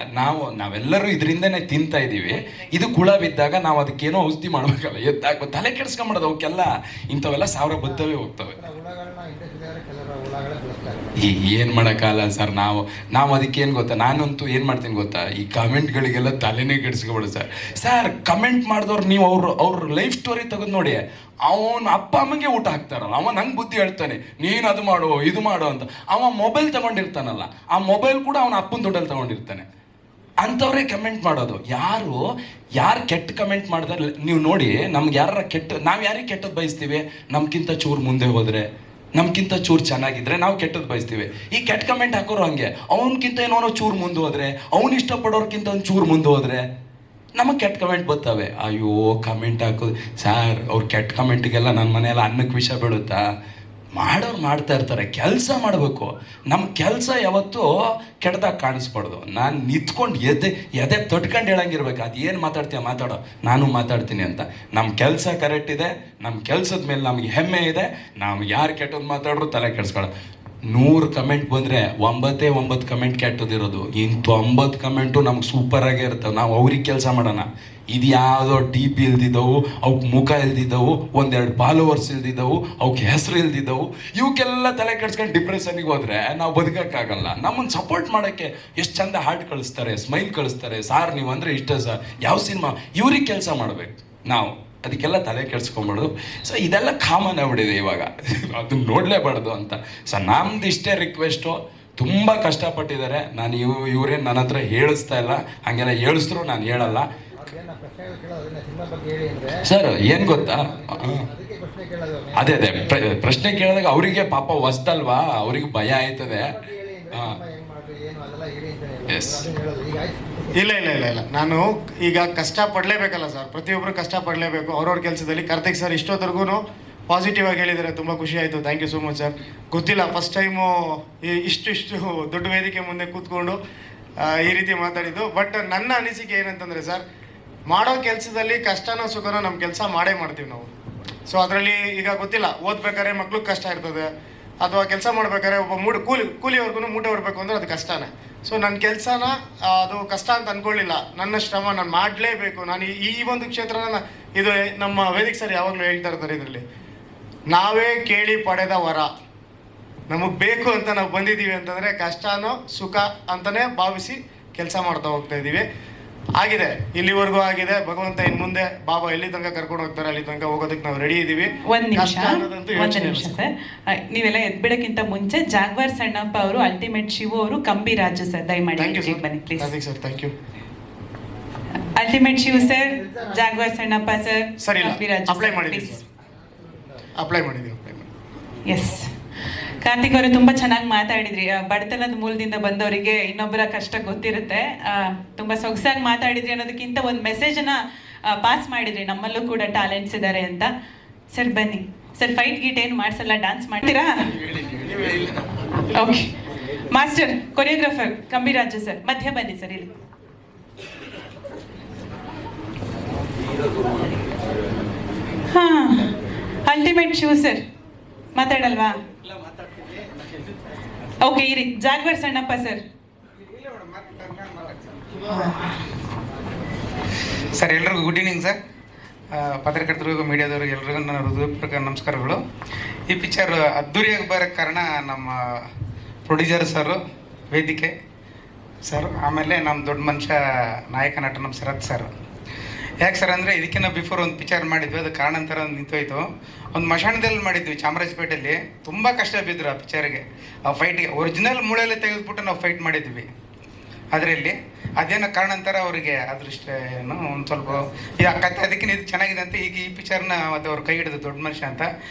ನಾವೆಲ್ಲರೂ ಇದರಿಂದನೇ ತಿಂತಾ ಇದೀವಿ. ಇದು ಕುಳ ಬಿದ್ದಾಗ ನಾವು ಅದಕ್ಕೇನೋ ಔಷಧಿ ಮಾಡ್ಬೇಕಲ್ಲ, ಎದ್ದಾಗ ತಲೆ ಕೆಡ್ಸ್ಕೊಂಬಿಡೋದು. ಅವಕ್ಕೆಲ್ಲ ಇಂಥವೆಲ್ಲ ಸಾವಿರ ಬದ್ದವೇ ಹೋಗ್ತವೆ. ಏನ್ ಮಾಡಕ್ಕಾಗಲ್ಲ ಸರ್. ನಾವು ಅದಕ್ಕೇನು ಗೊತ್ತಾ, ನಾನಂತೂ ಏನ್ ಮಾಡ್ತೀನಿ ಗೊತ್ತಾ, ಈ ಕಮೆಂಟ್ಗಳಿಗೆಲ್ಲ ತಲೆನೇ ಕೆಡಿಸ್ಕೊಬಿಡು ಸರ್. ಕಮೆಂಟ್ ಮಾಡಿದವ್ರು ನೀವು ಅವ್ರ ಲೈಫ್ ಸ್ಟೋರಿ ತೆಗೆದು ನೋಡಿ. ಅವನ ಅಪ್ಪ ಅಮ್ಮಗೆ ಊಟ ಹಾಕ್ತಾರಲ್ಲ, ಅವ ನಂಗೆ ಬುದ್ಧಿ ಹೇಳ್ತಾನೆ, ನೀನು ಅದು ಮಾಡು ಇದು ಮಾಡು ಅಂತ. ಅವ ಮೊಬೈಲ್ ತಗೊಂಡಿರ್ತಾನಲ್ಲ, ಆ ಮೊಬೈಲ್ ಕೂಡ ಅವನ ಅಪ್ಪನ ದುಡ್ಡಲ್ಲಿ ತಗೊಂಡಿರ್ತಾನೆ. ಅಂಥವ್ರೇ ಕಮೆಂಟ್ ಮಾಡೋದು. ಯಾರು ಕೆಟ್ಟ ಕಮೆಂಟ್ ಮಾಡಿದ್ರೆ ನೀವು ನೋಡಿ, ನಮ್ಗೆ ನಾವು ಯಾರಿಗೆ ಕೆಟ್ಟದ್ದು ಬಯಸ್ತೀವಿ? ನಮ್ಗಿಂತ ಚೂರು ಮುಂದೆ ಹೋದ್ರೆ, ನಮ್ಗಿಂತ ಚೂರು ಚೆನ್ನಾಗಿದ್ರೆ ನಾವು ಕೆಟ್ಟದ್ದು ಬಯಸ್ತೀವಿ. ಈ ಕೆಟ್ಟ ಕಮೆಂಟ್ ಹಾಕೋರು ಹಂಗೆ, ಅವನಕ್ಕಿಂತ ಏನೋ ಚೂರು ಮುಂದೆ ಹೋದ್ರೆ, ಅವ್ನು ಇಷ್ಟಪಡೋರ್ಕಿಂತ ಒಂದು ಚೂರು ಮುಂದೆ ಹೋದ್ರೆ ನಮಗೆ ಕೆಟ್ಟ ಕಮೆಂಟ್ ಬರ್ತವೆ. ಅಯ್ಯೋ ಕಮೆಂಟ್ ಹಾಕೋದು ಸರ್. ಅವ್ರು ಕೆಟ್ಟ ಕಮೆಂಟಿಗೆಲ್ಲ ನನ್ನ ಮನೆಯಲ್ಲ ಅನ್ನಕ್ಕೆ ವಿಷ ಬೀಳುತ್ತಾ? ಮಾಡೋರು ಮಾಡ್ತಾ ಇರ್ತಾರೆ. ಕೆಲಸ ಮಾಡಬೇಕು. ನಮ್ಮ ಕೆಲಸ ಯಾವತ್ತೂ ಕೆಟ್ಟದಾಗ ಕಾಣಿಸ್ಬಾರ್ದು. ನಾನು ನಿಂತ್ಕೊಂಡು ಎದೆ ತೊಟ್ಕೊಂಡು ಹೇಳಂಗಿರ್ಬೇಕು, ಅದು ಏನು ಮಾತಾಡ್ತೀಯ ಮಾತಾಡೋ, ನಾನು ಮಾತಾಡ್ತೀನಿ ಅಂತ. ನಮ್ಮ ಕೆಲಸ ಕರೆಕ್ಟ್ ಇದೆ, ನಮ್ಮ ಕೆಲಸದ ಮೇಲೆ ನಮಗೆ ಹೆಮ್ಮೆ ಇದೆ. ನಾವು ಯಾರು ಕೆಟ್ಟದ್ದು ಮಾತಾಡ್ರು ತಲೆ ಕೆಡಿಸ್ಕೊಳ್ಳೋ. 100 ಕಮೆಂಟ್ ಬಂದರೆ 99 ಕಮೆಂಟ್ ಕೆಟ್ಟದಿರೋದು. ಇಂಥ 90 ಕಮೆಂಟು ನಮ್ಗೆ ಸೂಪರಾಗೇ ಇರ್ತವೆ. ನಾವು ಅವ್ರಿಗೆ ಕೆಲಸ ಮಾಡೋಣ. ಇದು ಯಾವುದೋ DP ಇಲ್ದಿದ್ದವು, ಅವಕ್ಕೆ ಮುಖ ಇಲ್ದಿದ್ದವು, ಒಂದೆರಡು ಫಾಲೋವರ್ಸ್ ಇಲ್ದಿದ್ದವು, ಅವಕ್ಕೆ ಹೆಸರು ಇಲ್ದಿದ್ದವು, ಇವಕ್ಕೆಲ್ಲ ತಲೆ ಕೆಡ್ಸ್ಕೊಂಡು ಡಿಪ್ರೆಷನ್ಗೆ ಹೋದರೆ ನಾವು ಬದುಕೋಕ್ಕಾಗಲ್ಲ. ನಮ್ಮನ್ನು ಸಪೋರ್ಟ್ ಮಾಡೋಕ್ಕೆ ಎಷ್ಟು ಚಂದ ಹಾರ್ಟ್ ಕಳಿಸ್ತಾರೆ, ಸ್ಮೈಲ್ ಕಳಿಸ್ತಾರೆ. ಸಾರ್ ನೀವು ಅಂದರೆ ಇಷ್ಟ ಸರ್, ಯಾವ ಸಿನಿಮಾ, ಇವ್ರಿಗೆ ಕೆಲಸ ಮಾಡಬೇಕು ನಾವು. ಅದಕ್ಕೆಲ್ಲ ತಲೆ ಕೆಡ್ಸ್ಕೊಂಬಿಡೋದು. ಸೊ ಇದೆಲ್ಲ ಕಾಮನ್ ಆಗ್ಬಿಟ್ಟಿದೆ ಇವಾಗ, ಅದನ್ನ ನೋಡಲೇಬಾರ್ದು ಅಂತ. ಸೊ ನಮ್ದು ಇಷ್ಟೇ ರಿಕ್ವೆಸ್ಟು, ತುಂಬ ಕಷ್ಟಪಟ್ಟಿದ್ದಾರೆ. ನಾನು ಇವರೇನು ನನ್ನ ಹತ್ರ ಹೇಳಿಸ್ತಾ ಇಲ್ಲ, ಹಾಗೆಲ್ಲ ಹೇಳಿಸಿದ್ರು ನಾನು ಹೇಳಲ್ಲ. ಸರ್ ಏನು ಗೊತ್ತಾ, ಅದೇ ಪ್ರಶ್ನೆ ಕೇಳಿದಾಗ ಅವರಿಗೆ ಪಾಪ ಹೊಸ್ತಲ್ವಾ, ಅವ್ರಿಗೆ ಭಯ ಆಯ್ತದೆ. ಎಸ್, ಇಲ್ಲ ಇಲ್ಲ ಇಲ್ಲ ಇಲ್ಲ, ನಾನು ಈಗ ಕಷ್ಟ ಪಡಲೇಬೇಕಲ್ಲ ಸರ್, ಪ್ರತಿಯೊಬ್ಬರು ಕಷ್ಟ ಪಡಲೇಬೇಕು ಅವ್ರವ್ರ ಕೆಲಸದಲ್ಲಿ. ಕಾರ್ತಿಕ್ ಸರ್ ಇಷ್ಟೊತ್ತರೆಗೂ ಪಾಸಿಟಿವ್ ಆಗಿ ಹೇಳಿದ್ದಾರೆ, ತುಂಬ ಖುಷಿ ಆಯಿತು. Thank you so much sir. ಗೊತ್ತಿಲ್ಲ, ಫಸ್ಟ್ ಟೈಮು ಇಷ್ಟು ದೊಡ್ಡ ವೇದಿಕೆ ಮುಂದೆ ಕೂತ್ಕೊಂಡು ಈ ರೀತಿ ಮಾತಾಡಿದ್ದು. ಬಟ್ ನನ್ನ ಅನಿಸಿಕೆ ಏನಂತಂದರೆ ಸರ್, ಮಾಡೋ ಕೆಲಸದಲ್ಲಿ ಕಷ್ಟನೋ ಸುಖನೋ ನಮ್ಮ ಕೆಲಸ ಮಾಡೇ ಮಾಡ್ತೀವಿ ನಾವು. ಸೊ ಅದರಲ್ಲಿ ಈಗ ಗೊತ್ತಿಲ್ಲ, ಓದ್ಬೇಕಾದ್ರೆ ಮಕ್ಳಿಗೆ ಕಷ್ಟ ಇರ್ತದೆ, ಅಥವಾ ಕೆಲಸ ಮಾಡ್ಬೇಕಾದ್ರೆ ಒಬ್ಬ ಕೂಲಿವರೆಗೂ ಮೂಟೆ ಹೊರಬೇಕು ಅಂದರೆ ಅದು ಕಷ್ಟನೇ. ಸೊ ನನ್ನ ಕೆಲಸನ ಅದು ಕಷ್ಟ ಅಂತ ಅಂದ್ಕೊಳ್ಳಿಲ್ಲ, ನನ್ನ ಶ್ರಮ ನಾನು ಮಾಡಲೇಬೇಕು. ನಾನು ಈ ಒಂದು ಕ್ಷೇತ್ರನ ಇದು ನಮ್ಮ ವೇದಿಕ್ ಸರ್ ಯಾವಾಗಲೂ ಹೇಳ್ತಾ ಇರ್ತಾರೆ, ಇದರಲ್ಲಿ ನಾವೇ ಕೇಳಿ ಪಡೆದ ವರ, ನಮಗೆ ಬೇಕು ಅಂತ ನಾವು ಬಂದಿದ್ದೀವಿ ಅಂತಂದರೆ ಕಷ್ಟನೋ ಸುಖ ಅಂತಲೇ ಭಾವಿಸಿ ಕೆಲಸ ಮಾಡ್ತಾ ಹೋಗ್ತಾ ಇದ್ದೀವಿ. ಆಗಿದೆ, ಇಲ್ಲಿವರೆಗೂ ಆಗಿದೆ. ಭಗವಂತ ಇನ್ನು ಮುಂದೆ ಬಾಬಾ ಎಲ್ಲಿ ತನಕ ಕರ್ಕೊಂಡು ಹೋಗ್ತಾರೆ ಅಲ್ಲಿ ತನಕ ಹೋಗೋದಕ್ಕೆ ನಾವು ರೆಡಿ ಇದ್ದೀವಿ. ಒಂದ್ ನಿಮಿಷ ಸರ್, ನೀವೆಲ್ಲ ಎದ್ಬಿಡಕ್ಕಿಂತ ಮುಂಚೆ ಜಾಗ್ವಾರ್ ಸಣ್ಣಪ್ಪ ಅವರು, ಅಲ್ಟಿಮೇಟ್ ಶಿವು ಅವರು, ಕಂಬಿ ರಾಜು ಸರ್, ದಯಮಾಡಿ ಬನ್ನಿ please. Sir thank you. Ultimate Shivu sir, Jaguar Sannappa sir, ಸರಿ, ಕಂಬಿ ರಾಜು ಅಪ್ಲೈ ಮಾಡಿದ್ದೀವಿ. ಎಸ್. ಕಾರ್ತಿಕ್ ಅವರು ತುಂಬಾ ಚೆನ್ನಾಗಿ ಮಾತಾಡಿದ್ರಿ. ಬಡತನದ ಮೂಲದಿಂದ ಬಂದವರಿಗೆ ಇನ್ನೊಬ್ಬರ ಕಷ್ಟ ಗೊತ್ತಿರುತ್ತೆ. ತುಂಬಾ ಸೊಗಸಾಗಿ ಮಾತಾಡಿದ್ರಿ ಅನ್ನೋದಕ್ಕಿಂತ ಒಂದು ಮೆಸೇಜ್ ಅನ್ನ ಪಾಸ್ ಮಾಡಿದ್ರಿ, ನಮ್ಮಲ್ಲೂ ಕೂಡ ಟ್ಯಾಲೆಂಟ್ಸ್ ಇದ್ದಾರೆ ಅಂತ. ಸರ್ ಬನ್ನಿ ಸರ್, ಫೈಟ್ ಗೀಟ್ ಏನು ಮಾಡ್ಸಲ್ಲ, ಡ್ಯಾನ್ಸ್ ಮಾಡ್ತೀರಾ? ಓಕೆ ಮಾಸ್ಟರ್ ಕೊರಿಯೋಗ್ರಾಫರ್ ಕಂಬಿರಾಜು ಸರ್, ಮಧ್ಯ ಬನ್ನಿ ಸರ್ ಇಲ್ಲಿ. ಹಾ, ಅಲ್ಟಿಮೇಟ್ ಶಿವ್ ಸರ್ ಮಾತಾಡಲ್ವಾ? ಓಕೆ ಇರಿ. Jaguar Sannappa sir. ಸರ್ ಎಲ್ರಿಗೂ ಗುಡ್ ಈವ್ನಿಂಗ್ ಸರ್. ಪತ್ರಕರ್ತರಿಗೂ ಮೀಡಿಯಾದವ್ರಿಗೆ ಎಲ್ರಿಗೂ ನನ್ನ ಹೃದಯಪೂರ್ವಕ ನಮಸ್ಕಾರಗಳು. ಈ ಪಿಕ್ಚರ್ ಅದ್ದೂರಿಯಾಗಿ ಬರೋಕ್ಕೆ ಕಾರಣ ನಮ್ಮ ಪ್ರೊಡ್ಯೂಸರ್ ಸರು, ವೇದಿಕೆ ಸರ್, ಆಮೇಲೆ ನಮ್ಮ ದೊಡ್ಡ ಮನುಷ್ಯ ನಾಯಕ ನಟ ನಮ್ಮ ಶರತ್ ಸರ್. ಯಾಕೆ ಸರ್ ಅಂದರೆ, ಇದಕ್ಕಿಂತ ಬಿಫೋರ್ ಒಂದು ಪಿಕ್ಚರ್ ಮಾಡಿದ್ವಿ, ಅದು ಕಾರಣಾಂತರ ನಿಂತೋಯ್ತು. ಒಂದು ಮಶಾಣದಲ್ಲಿ ಮಾಡಿದ್ವಿ ಚಾಮರಾಜಪೇಟೆಯಲ್ಲಿ. ತುಂಬ ಕಷ್ಟ ಬಿದ್ದರು ಆ ಪಿಕ್ಚರ್ಗೆ, ಆ ಫೈಟ್ಗೆ. ಒರಿಜಿನಲ್ ಮೂಳೆಯಲ್ಲೇ ತೆಗೆದುಬಿಟ್ಟು ನಾವು ಫೈಟ್ ಮಾಡಿದ್ವಿ ಅದರಲ್ಲಿ. ಅದೇನೋ ಕಾರಣಾಂತರ ಅವರಿಗೆ ಅದೃಷ್ಟ ಏನು ಒಂದು ಸ್ವಲ್ಪ ಈ ಕತೆ, ಅದಕ್ಕಿಂತ ಇದು ಚೆನ್ನಾಗಿದೆ ಅಂತ ಈಗ ಈ ಪಿಕ್ಚರ್ನ ಮತ್ತು ಅವ್ರು ಕೈ ಹಿಡಿದು ದೊಡ್ಡ ಮನುಷ್ಯ ಅಂತ.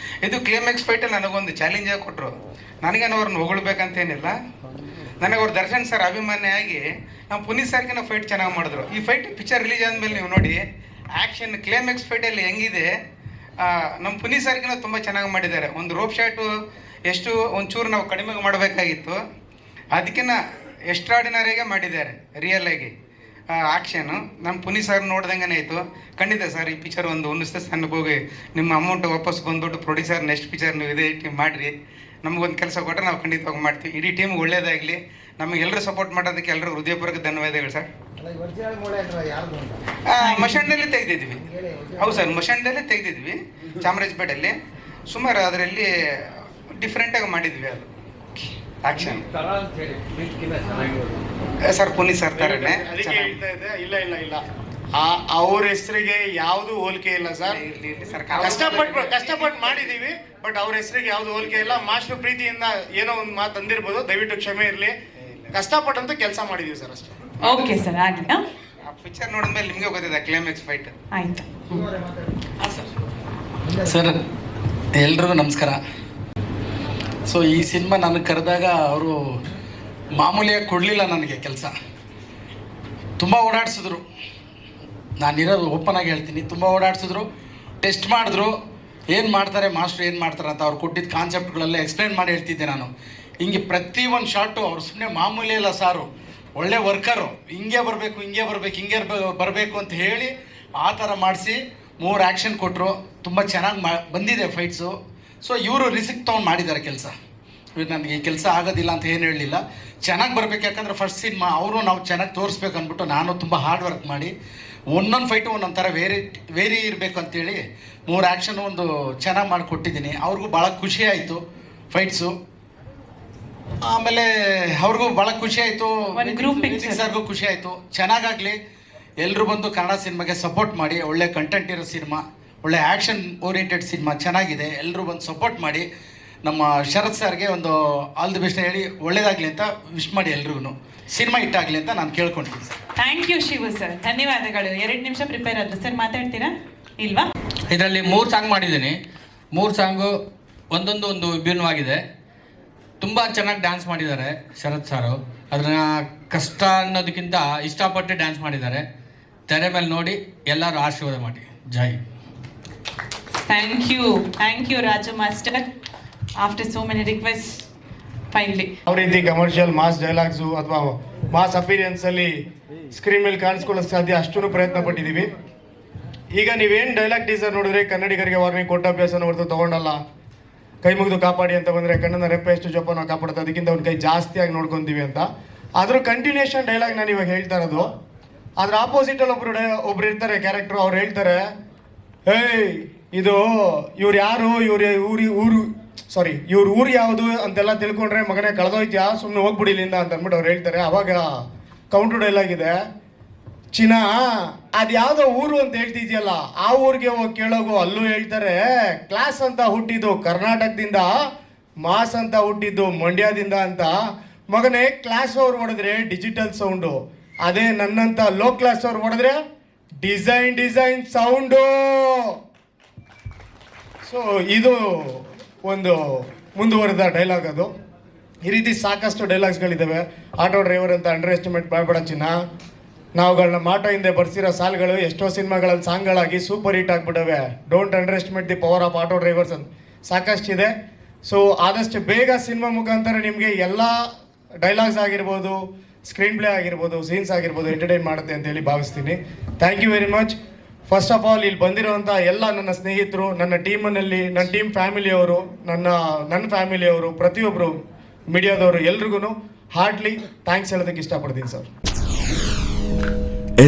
ಇದು ಕ್ಲೈಮ್ಯಾಕ್ಸ್ ಫೈಟಲ್ಲಿ ನನಗೊಂದು ಚಾಲೆಂಜಾಗಿ ಕೊಟ್ಟರು. ನನಗೇನು ಅವ್ರನ್ನ ಹೊಗಳ್ಬೇಕಂತೇನಿಲ್ಲ, ನನಗೆ ಅವ್ರು ದರ್ಶನ್ ಸರ್ ಅಭಿಮಾನಿ ಆಗಿ ನಮ್ಮ ಪುನೀತ್ ಸರ್ಗೆ ನಾವು ಫೈಟ್ ಚೆನ್ನಾಗಿ ಮಾಡಿದ್ರು. ಈ ಫೈಟ್ ಪಿಕ್ಚರ್ ರಿಲೀಸ್ ಆದಮೇಲೆ ನೀವು ನೋಡಿ, ಆ್ಯಕ್ಷನ್ ಕ್ಲೈಮ್ಯಾಕ್ಸ್ ಫೈಟಲ್ಲಿ ಹೆಂಗಿದೆ, ನಮ್ಮ ಪುನೀತ್ ಸರ್ಗಿನ ತುಂಬ ಚೆನ್ನಾಗಿ ಮಾಡಿದ್ದಾರೆ. ಒಂದು ರೋಪ್ ಶಾಟು ಎಷ್ಟು ಒಂಚೂರು ನಾವು ಕಡಿಮೆ ಮಾಡಬೇಕಾಗಿತ್ತು, ಅದಕ್ಕಿಂತ ಎಕ್ಸ್ಟ್ರಾಡಿನರಿಯಾಗೆ ಮಾಡಿದ್ದಾರೆ ರಿಯಲ್ ಆಗಿ ಆಕ್ಷನು. ನಮ್ಮ ಪುನೀತ್ ಸರ್ ನೋಡ್ದಂಗೆ ಆಯಿತು. ಖಂಡಿತ ಸರ್, ಈ ಪಿಕ್ಚರ್ ಒಂದು ಉನ್ನತ ಸ್ಥಾನಕ್ಕೆ ಹೋಗಿ ನಿಮ್ಮ ಅಮೌಂಟ್ ವಾಪಸ್ ಬಂದ್ಬಿಟ್ಟು ಪ್ರೊಡ್ಯೂಸರ್ ನೆಕ್ಸ್ಟ್ ಪಿಕ್ಚರ್ ನೀವು ಇದೇ ಟೀಮ್ ಮಾಡಿರಿ, ನಮಗೊಂದು ಕೆಲಸ ಕೊಟ್ಟರೆ ನಾವು ಖಂಡಿತವಾಗಿ ಮಾಡ್ತೀವಿ. ಇಡೀ ಟೀಮ್ ಒಳ್ಳೇದಾಗಲಿ. ನಮಗೆಲ್ಲರೂ ಸಪೋರ್ಟ್ ಮಾಡೋದಕ್ಕೆ ಎಲ್ಲರೂ ಹೃದಯಪೂರ್ವಕ ಧನ್ಯವಾದಗಳು ಸರ್. ಮಶಾಣದಲ್ಲಿ ತೆಗೆದಿದ್ವಿ. ಹೌದು ಸರ್, ಮಶಾಣದಲ್ಲೇ ತೆಗೆದಿದ್ವಿ ಚಾಮರಾಜಪೇಟೆಯಲ್ಲಿ. ಸುಮಾರು ಅದರಲ್ಲಿ ಡಿಫ್ರೆಂಟಾಗಿ ಮಾಡಿದ್ವಿ ಅದು ಆಕ್ಷನ್. ಸರ್ ಪುನೀತ್ ಸರ್ ಥರನೇ. ಇಲ್ಲ ಇಲ್ಲ ಇಲ್ಲ, ಅವ್ರ ಹೆಸರಿಗೆ ಯಾವುದು ಹೋಲಿಕೆ ಇಲ್ಲ ಸರ್. ಕಷ್ಟಪಟ್ಟು ಮಾಡಿದೀವಿ, ಬಟ್ ಅವ್ರ ಹೆಸರಿಗೆ ಯಾವ್ದು ಹೋಲಿಕೆ ಇಲ್ಲ. ಮಾಸ್ಟರ್ ಪ್ರೀತಿಯಿಂದ ಏನೋ ಒಂದು ಮಾತು ಅಂದಿರ್ಬೋದು, ದಯವಿಟ್ಟು ಕ್ಷಮೆ ಇರಲಿ. ಕಷ್ಟಪಟ್ಟಂತೂ ಕೆಲಸ ಮಾಡಿದೀವಿ ಸರ್, ಅಷ್ಟೇ. ಓಕೆ ಸರ್, ಆಗಲಿ. ಆ ಪಿಕ್ಚರ್ ನೋಡಿದ್ಮೇಲೆ ನಿಮಗೆ ಗೊತ್ತಿದೆ ಕ್ಲೈಮ್ಯಾಕ್ಸ್ ಫೈಟ್. ಆಯ್ತು ಸರ್, ಎಲ್ರಿಗೂ ನಮಸ್ಕಾರ. ಸೊ ಈ ಸಿನಿಮಾ ನನಗೆ ಕರೆದಾಗ ಅವರು ಮಾಮೂಲಿಯಾಗಿ ಕೊಡಲಿಲ್ಲ ನನಗೆ ಕೆಲಸ. ತುಂಬ ಓಡಾಡಿಸಿದ್ರು, ನಾನಿರೋದು ಓಪನ್ ಆಗಿ ಹೇಳ್ತೀನಿ. ತುಂಬ ಓಡಾಡಿಸಿದ್ರು, ಟೆಸ್ಟ್ ಮಾಡಿದ್ರು, ಏನು ಮಾಡ್ತಾರೆ ಮಾಸ್ಟ್ರು, ಏನು ಮಾಡ್ತಾರೆ ಅಂತ ಅವ್ರು ಕೊಟ್ಟಿದ್ದ ಕಾನ್ಸೆಪ್ಟ್ಗಳೆಲ್ಲ ಎಕ್ಸ್ಪ್ಲೇನ್ ಮಾಡಿ ಹೇಳ್ತಿದ್ದೆ ನಾನು. ಹಿಂಗೆ ಪ್ರತಿ ಒಂದು ಶಾರ್ಟು ಅವ್ರು ಸುಮ್ಮನೆ ಮಾಮೂಲಿ ಅಲ್ಲ ಸಾರು, ಒಳ್ಳೆ ವರ್ಕರು. ಹಿಂಗೆ ಬರಬೇಕು, ಹಿಂಗೆ ಬರಬೇಕು, ಹಿಂಗೆ ಬರಬೇಕು ಅಂತ ಹೇಳಿ ಆ ಥರ ಮಾಡಿಸಿ 3 ಆ್ಯಕ್ಷನ್ ಕೊಟ್ಟರು. ತುಂಬ ಚೆನ್ನಾಗಿ ಬಂದಿದೆ ಫೈಟ್ಸು. ಸೊ ಇವರು ರಿಸ್ಕ್ ತೊಗೊಂಡು ಮಾಡಿದ್ದಾರೆ ಕೆಲಸ. ನನಗೆ ಈ ಕೆಲಸ ಆಗೋದಿಲ್ಲ ಅಂತ ಏನು ಹೇಳಲಿಲ್ಲ, ಚೆನ್ನಾಗಿ ಬರಬೇಕು. ಯಾಕಂದರೆ ಫಸ್ಟ್ ಸಿನಿಮಾ ಅವರು ನಾವು ಚೆನ್ನಾಗಿ ತೋರಿಸ್ಬೇಕು ಅಂದ್ಬಿಟ್ಟು ನಾನು ತುಂಬ ಹಾರ್ಡ್ ವರ್ಕ್ ಮಾಡಿ ಒಂದೊಂದು ಫೈಟು ಒಂದೊಂದು ಥರ ವೇರಿ ಇರಬೇಕು ಅಂತೇಳಿ 3 ಆ್ಯಕ್ಷನ್ ಒಂದು ಚೆನ್ನಾಗಿ ಮಾಡಿಕೊಟ್ಟಿದ್ದೀನಿ. ಅವ್ರಿಗೂ ಭಾಳ ಖುಷಿ ಆಯಿತು ಫೈಟ್ಸು. ಆಮೇಲೆ ಅವ್ರಿಗೂ ಭಾಳ ಖುಷಿ ಆಯಿತು, ಸರ್ಗೂ ಖುಷಿ ಆಯಿತು. ಚೆನ್ನಾಗಾಗಲಿ, ಎಲ್ಲರೂ ಬಂದು ಕನ್ನಡ ಸಿನಿಮಾಗೆ ಸಪೋರ್ಟ್ ಮಾಡಿ. ಒಳ್ಳೆ ಕಂಟೆಂಟ್ ಇರೋ ಸಿನಿಮಾ, ಒಳ್ಳೆ ಆ್ಯಕ್ಷನ್ ಓರಿಯೆಂಟೆಡ್ ಸಿನಿಮಾ ಚೆನ್ನಾಗಿದೆ. ಎಲ್ಲರೂ ಬಂದು ಸಪೋರ್ಟ್ ಮಾಡಿ. ನಮ್ಮ ಶರತ್ ಸರ್ಗೆ ಒಂದು ಆಲ್ ದಿ ಬೆಸ್ಟ್ ಹೇಳಿ ಒಳ್ಳೇದಾಗಲಿ ಅಂತ ವಿಶ್ ಮಾಡಿ ಎಲ್ರಿಗೂ ಸಿನಿಮಾ ಹಿಟ್ಟಾಗಲಿ ಅಂತ ನಾನು ಕೇಳ್ಕೊಳ್ತೀನಿ sir. Thank you Shivu sir, ಧನ್ಯವಾದಗಳು. 2 ನಿಮಿಷ ಪ್ರಿಪೇರ್ ಆದ್ರು ಸರ್, ಮಾತಾಡ್ತೀರಾ ಇಲ್ವಾ? ಇದರಲ್ಲಿ 3 ಸಾಂಗ್ ಮಾಡಿದ್ದೀನಿ. 3 ಸಾಂಗು ಒಂದು ವಿಭಿನ್ನವಾಗಿದೆ. ತುಂಬ ಚೆನ್ನಾಗಿ ಡ್ಯಾನ್ಸ್ ಮಾಡಿದ್ದಾರೆ ಶರತ್ ಸಾರು. ಅದನ್ನು ಕಷ್ಟ ಅನ್ನೋದಕ್ಕಿಂತ ಇಷ್ಟಪಟ್ಟು ಡ್ಯಾನ್ಸ್ ಮಾಡಿದ್ದಾರೆ. ತೆರೆ ಮೇಲೆ ನೋಡಿ ಎಲ್ಲರೂ ಆಶೀರ್ವಾದ ಮಾಡಿ. ಜೈ. Thank you Raju master. After so many request finally ಯಾವ ರೀತಿ ಕಮರ್ಷಿಯಲ್ ಮಾಸ್ ಡೈಲಾಗ್ಸು ಅಥವಾ ಮಾಸ್ ಅಪಿರಿಯನ್ಸ್ ಅಲ್ಲಿ ಸ್ಕ್ರೀನ್ ಮೇಲೆ ಕಾಣಿಸ್ಕೊಳ್ಳೋಕೆ ಸಾಧ್ಯ ಅಷ್ಟೂ ಪ್ರಯತ್ನ ಪಟ್ಟಿದ್ದೀವಿ. ಈಗ ನೀವೇನು ಡೈಲಾಗ್ ಟೀಸರ್ ನೋಡಿದ್ರೆ ಕನ್ನಡಿಗರಿಗೆ ವಾರ್ನಿಂಗ್ ಕೊಟ್ಟ ಅಭ್ಯಾಸನ ಹೊರತು ತಗೊಂಡಲ್ಲ. ಕೈ ಮುಗಿದು ಕಾಪಾಡಿ ಅಂತ ಬಂದರೆ ಕಣ್ಣನ್ನ ರೆಪ್ಪೆ ಎಷ್ಟು ಜೊಪ್ಪ ನಾವು ಕಾಪಾಡುತ್ತೆ, ಅದಕ್ಕಿಂತ ಒಂದು ಕೈ ಜಾಸ್ತಿಯಾಗಿ ನೋಡ್ಕೊತೀವಿ ಅಂತ. ಅದ್ರ ಕಂಟಿನ್ಯೂಷನ್ ಡೈಲಾಗ್ ನಾನು ಇವಾಗ ಹೇಳ್ತಾ ಇರೋದು. ಅದ್ರ ಆಪೋಸಿಟಲ್ಲಿ ಒಬ್ರು ಇರ್ತಾರೆ ಕ್ಯಾರೆಕ್ಟರ್, ಅವ್ರು ಹೇಳ್ತಾರೆ, ಏಯ್ ಇದು ಇವ್ರು ಯಾರು, ಇವ್ರ ಊರು ಯಾವುದು ಅಂತೆಲ್ಲ ತಿಳ್ಕೊಂಡ್ರೆ ಮಗನೇ ಕಳೆದೋಯ್ತ್ಯಾ, ಸುಮ್ಮನೆ ಹೋಗ್ಬಿಡಿ ಇಲ್ಲಿಂದ ಅಂತ ಅಂದ್ಬಿಟ್ಟು ಅವ್ರು ಹೇಳ್ತಾರೆ. ಅವಾಗ ಕೌಂಟರ್ ಡೈಲಾಗ್ ಇದೆ, ಚಿನ್ನ ಅದು ಯಾವುದೋ ಊರು ಅಂತ ಹೇಳ್ತಿದ್ಯಲ್ಲ ಆ ಊರಿಗೆ ಹೋಗಿ ಕೇಳೋಗು. ಅಲ್ಲೂ ಹೇಳ್ತಾರೆ, ಕ್ಲಾಸ್ ಅಂತ ಹುಟ್ಟಿದ್ದು ಕರ್ನಾಟಕದಿಂದ, ಮಾಸ್ ಅಂತ ಹುಟ್ಟಿದ್ದು ಮಂಡ್ಯದಿಂದ ಅಂತ. ಮಗನೇ ಕ್ಲಾಸ್ ಅವ್ರು ಹೊಡೆದ್ರೆ ಡಿಜಿಟಲ್ ಸೌಂಡು, ಅದೇ ನನ್ನಂತ ಲೋ ಕ್ಲಾಸ್ ಅವ್ರು ಹೊಡೆದ್ರೆ ಡಿಸೈನ್ ಸೌಂಡು. ಸೊ ಇದು ಒಂದು ಮುಂದುವರೆದ ಡೈಲಾಗ್. ಅದು ಈ ರೀತಿ ಸಾಕಷ್ಟು ಡೈಲಾಗ್ಸ್ಗಳಿದ್ದಾವೆ. ಆಟೋ ಡ್ರೈವರ್ ಅಂತ ಅಂಡರ್ ಎಸ್ಟಿಮೇಟ್ ಮಾಡಬೇಡ ಚಿನ್ನ. ನಾವುಗಳನ್ನ ಮಾಟೋ ಹಿಂದೆ ಬರ್ಸಿರೋ ಸಾಲ್ಗಳು ಎಷ್ಟೋ ಸಿನಿಮಾಗಳಲ್ಲಿ ಸಾಂಗ್ಗಳಾಗಿ ಸೂಪರ್ ಹಿಟ್ ಆಗಿಬಿಟ್ಟವೆ. Don't underestimate the power of auto drivers ಅಂತ ಸಾಕಷ್ಟಿದೆ. ಸೊ ಆದಷ್ಟು ಬೇಗ ಸಿನಿಮಾ ಮುಖಾಂತರ ನಿಮಗೆ ಎಲ್ಲ ಡೈಲಾಗ್ಸ್ ಆಗಿರ್ಬೋದು, ಸ್ಕ್ರೀನ್ ಪ್ಲೇ ಆಗಿರ್ಬೋದು, ಸೀನ್ಸ್ ಆಗಿರ್ಬೋದು ಎಂಟರ್ಟೈನ್ ಮಾಡುತ್ತೆ ಅಂತೇಳಿ ಭಾವಿಸ್ತೀನಿ. Thank you very much. First of all ಇಲ್ಲಿ ಬಂದಿರೋಂಥ ಎಲ್ಲ ನನ್ನ ಸ್ನೇಹಿತರು, ನನ್ನ ಟೀಮಲ್ಲಿ, ನನ್ನ ಟೀಮ್ ಫ್ಯಾಮಿಲಿಯವರು, ನನ್ನ ಫ್ಯಾಮಿಲಿಯವರು, ಪ್ರತಿಯೊಬ್ಬರು ಮೀಡಿಯಾದವರು ಎಲ್ರಿಗೂ ಹಾರ್ಟ್ಲಿ ಥ್ಯಾಂಕ್ಸ್ ಹೇಳೋದಕ್ಕೆ ಇಷ್ಟಪಡ್ತೀನಿ ಸರ್.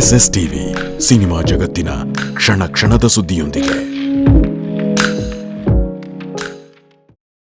SS ಟಿವಿ ಸಿನಿಮಾ ಜಗತ್ತಿನ ಕ್ಷಣ ಕ್ಷಣದ ಸುದ್ದಿಯೊಂದಿಗೆ.